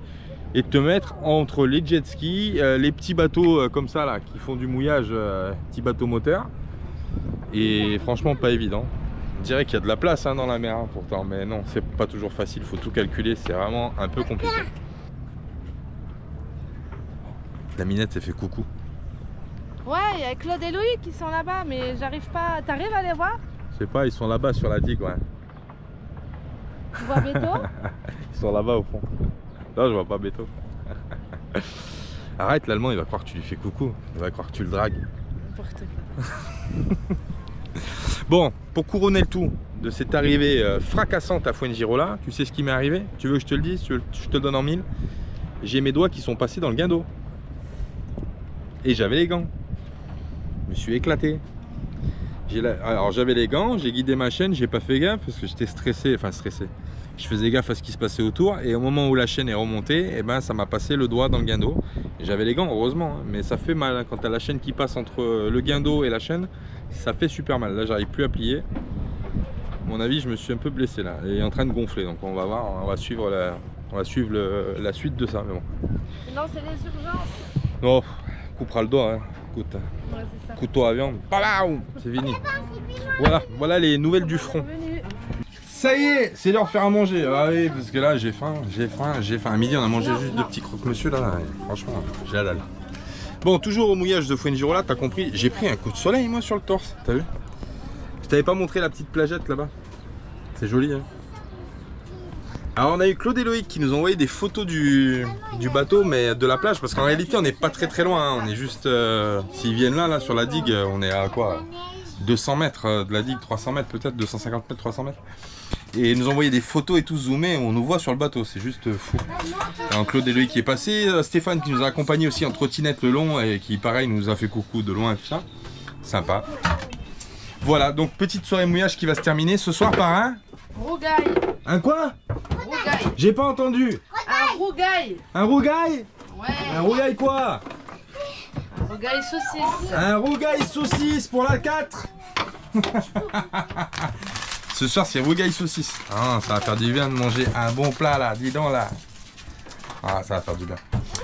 et de te mettre entre les jet skis, les petits bateaux comme ça là qui font du mouillage, petits bateaux moteurs. Et franchement pas évident. On dirait qu'il y a de la place dans la mer pourtant, mais non, c'est pas toujours facile, il faut tout calculer, c'est vraiment un peu compliqué. La minette elle fait coucou.
Ouais, il y a Claude et Loïc qui sont là-bas, mais j'arrive pas. T'arrives à les voir?
Je sais pas, ils sont là-bas sur la digue, ouais.
Tu vois Béto?
Ils sont là-bas au fond. Non, je vois pas Béto. Arrête, l'Allemand, il va croire que tu lui fais coucou. Il va croire que tu le dragues. Bon, pour couronner le tout de cette arrivée fracassante à Fuengirola, tu sais ce qui m'est arrivé? Tu veux que je te le dise? Je te le donne en mille. J'ai mes doigts qui sont passés dans le guindeau. Et j'avais les gants. Je me suis éclaté. Alors j'avais les gants, j'ai guidé ma chaîne, j'ai pas fait gaffe parce que j'étais stressé, je faisais gaffe à ce qui se passait autour, et au moment où la chaîne est remontée, ça m'a passé le doigt dans le guindeau. J'avais les gants heureusement, mais ça fait mal quand tu as la chaîne qui passe entre le guindeau et la chaîne, ça fait super mal. Là j'arrive plus à plier. À mon avis je me suis un peu blessé là, il est en train de gonfler, donc on va voir, on va suivre la suite de ça. Mais bon.
Non, c'est les urgences.
Oh, coupera le doigt, écoute.
Ouais, c'est ça.
Couteau à viande, c'est fini. Voilà les nouvelles du front. Ça y est, c'est l'heure de faire à manger. Ah oui, parce que là j'ai faim. À midi on a mangé juste 2 petits croque-monsieur là. Et franchement, j'ai la dalle. Bon, toujours au mouillage de Fuengirola, t'as compris, j'ai pris un coup de soleil moi sur le torse, t'as vu? Je t'avais pas montré la petite plagette là-bas. C'est joli, hein. Alors on a eu Claude et Loïc qui nous ont envoyé des photos du bateau, mais de la plage, parce qu'en réalité on n'est pas très loin, on est juste, s'ils viennent là sur la digue, on est à quoi, 200 mètres de la digue, 300 mètres peut-être, 250 mètres, 300 mètres. Et ils nous ont envoyé des photos et tout zoomé, on nous voit sur le bateau, c'est juste fou. Alors Claude et Loïc qui est passé, Stéphane qui nous a accompagnés aussi en trottinette le long et qui pareil nous a fait coucou de loin et tout ça, sympa. Voilà, donc petite soirée mouillage qui va se terminer ce soir par un...
Rougail.
Un quoi?
Rougail.
J'ai pas entendu.
Un rougail.
Un rougail?
Ouais.
Un rougail quoi?
Un rougail saucisse.
Un rougail saucisse pour la 4. Ce soir c'est rougail saucisse. Ah, ça va faire du bien de manger un bon plat là, dis donc là. Ah, ça va faire du bien.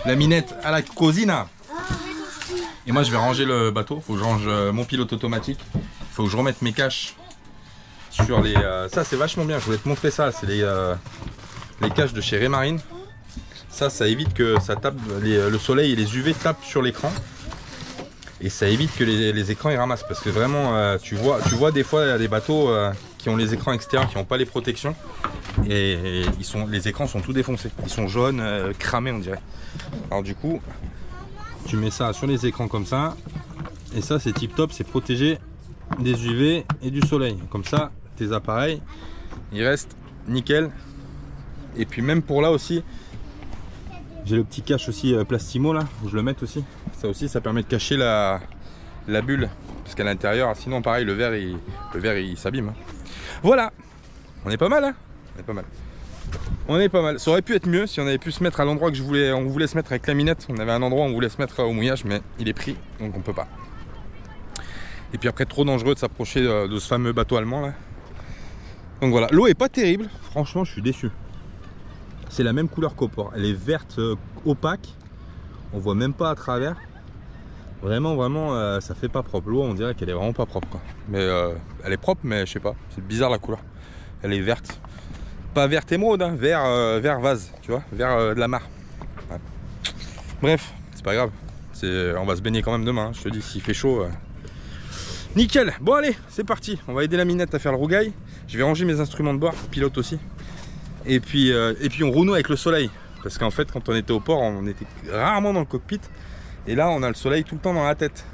La minette à la cosina. Et moi je vais ranger le bateau, faut que je range mon pilote automatique. Faut que je remette mes caches sur les... ça c'est vachement bien, je voulais te montrer ça, c'est les caches de chez Raymarine. Ça évite que ça tape, le soleil et les UV tapent sur l'écran. Et ça évite que les écrans ils ramassent, parce que vraiment tu vois des fois des bateaux qui ont les écrans extérieurs, qui n'ont pas les protections, et les écrans sont tout défoncés, ils sont jaunes, cramés on dirait. Alors du coup tu mets ça sur les écrans comme ça, et ça c'est tip top, c'est protégé des UV et du soleil, comme ça tes appareils ils restent nickel. Et puis même pour là aussi j'ai le petit cache aussi Plastimo là, je le mets aussi, ça aussi ça permet de cacher la bulle, parce qu'à l'intérieur sinon pareil le verre il s'abîme. Voilà, on est pas mal hein, on est pas mal. Ça aurait pu être mieux si on avait pu se mettre à l'endroit que on voulait se mettre avec la minette. On avait un endroit où on voulait se mettre au mouillage, mais il est pris donc on peut pas. Et puis après trop dangereux de s'approcher de ce fameux bateau allemand là. Donc voilà, l'eau est pas terrible, franchement je suis déçu. C'est la même couleur qu'au port, elle est verte opaque, on voit même pas à travers. Vraiment, vraiment, ça fait pas propre. L'eau, on dirait qu'elle est vraiment pas propre, quoi. Mais elle est propre, mais je sais pas. C'est bizarre la couleur. Elle est verte. Pas verte émeraude, hein, vert vase, tu vois, vert de la mare. Ouais. Bref, c'est pas grave. On va se baigner quand même demain, hein. Je te dis, s'il fait chaud. Nickel. Bon, allez, c'est parti. On va aider la Minette à faire le rougail. Je vais ranger mes instruments de bord, pilote aussi. Et puis on renoue avec le soleil. Parce qu'en fait, quand on était au port, on était rarement dans le cockpit. Et là, on a le soleil tout le temps dans la tête.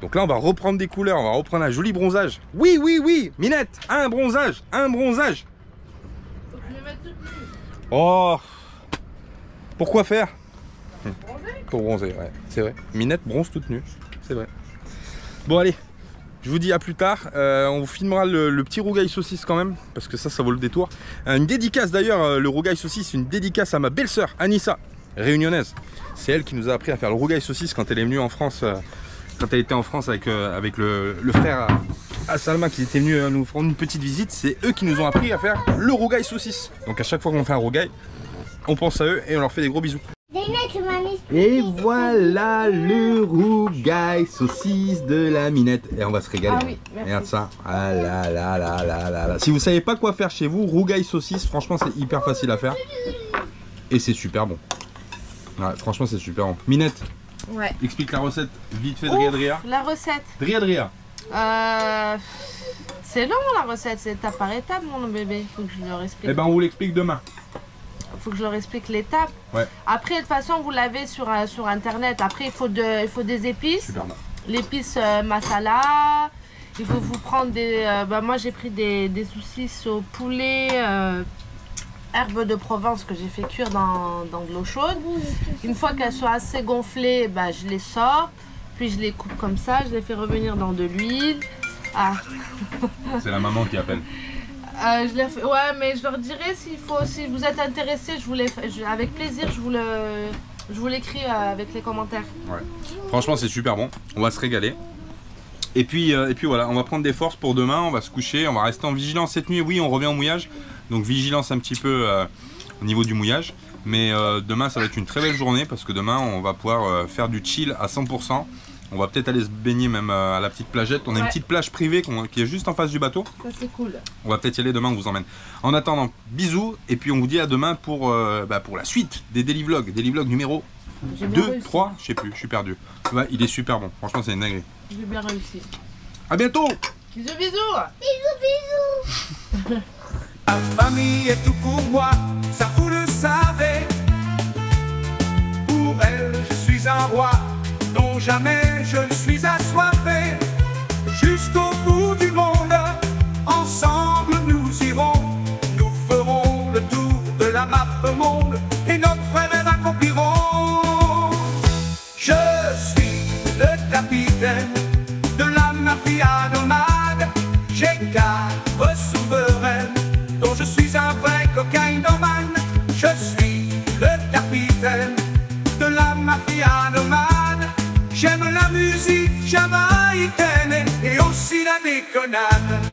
Donc là, on va reprendre des couleurs, on va reprendre un joli bronzage. Oui, oui, oui, Minette, un bronzage, un bronzage.
Faut que je me mette toute nue.
Oh, pourquoi faire? Pour bronzer, ouais, c'est vrai. Minette bronze toute nue, c'est vrai. Bon, allez, je vous dis à plus tard. On vous filmera le petit rougail saucisse quand même, parce que ça vaut le détour. Une dédicace d'ailleurs, le rougail saucisse, une dédicace à ma belle-sœur, Anissa, réunionnaise. C'est elle qui nous a appris à faire le rougail saucisse quand elle est venue en France. Quand elle était en France avec le frère à Salma qui était venu nous prendre une petite visite, c'est eux qui nous ont appris à faire le rougail saucisse. Donc à chaque fois qu'on fait un rougail, on pense à eux et on leur fait des gros bisous. Et voilà le rougail saucisse de la Minette. Et on va se régaler.
Ah oui, merci.
Regarde ça. Ah là là là là là là. Si vous savez pas quoi faire chez vous, rougail saucisse, franchement c'est hyper facile à faire. Et c'est super bon. Ouais, franchement c'est super bon. Minette.
Ouais.
Explique la recette vite fait, Dria.
La recette.
Dria.
C'est long la recette, c'est étape par étape mon bébé. Faut que je leur explique.
Eh ben on vous l'explique demain.
Faut que je leur explique l'étape.
Ouais.
Après de toute façon vous l'avez sur internet. Après il faut des épices.
Super.
L'épice masala. Il faut vous prendre des. Moi j'ai pris des saucisses au poulet. Herbes de Provence que j'ai fait cuire dans de l'eau chaude. Une fois qu'elles sont assez gonflées, je les sors, puis je les coupe comme ça, je les fais revenir dans de l'huile. Ah.
C'est la maman qui appelle.
Ouais, mais je leur dirai si vous êtes intéressés, avec plaisir, je vous l'écris avec les commentaires.
Ouais. Franchement, c'est super bon. On va se régaler. Et puis voilà, on va prendre des forces pour demain. On va se coucher, on va rester en vigilance cette nuit. Oui, on revient au mouillage. Donc vigilance un petit peu au niveau du mouillage. Mais demain ça va être une très belle journée parce que demain on va pouvoir faire du chill à 100%. On va peut-être aller se baigner même à la petite plagette. On a une petite plage privée qui est juste en face du bateau.
Ça c'est cool.
On va peut-être y aller demain, on vous emmène. En attendant, bisous et puis on vous dit à demain pour la suite des daily vlogs. Daily vlog numéro 2, 3, je sais plus, je suis perdu. Ouais, il est super bon, franchement c'est une dinguerie.
J'ai bien réussi.
A bientôt.
Bisous bisous.
Bisous bisous.
Ma famille est tout pour moi, ça vous le savez. Pour elle, je suis un roi, dont jamais je ne suis assoiffé. Jusqu'au bout du monde, ensemble nous irons. Nous ferons le tour de la map monde et notre rêve accomplirons. Je suis le capitaine de la mafia nomade. J'ai 4 souveraines dont je suis un vrai cocaïnomane. Je suis le capitaine de la mafia nomade. J'aime la musique jamaïcaine et aussi la déconnade.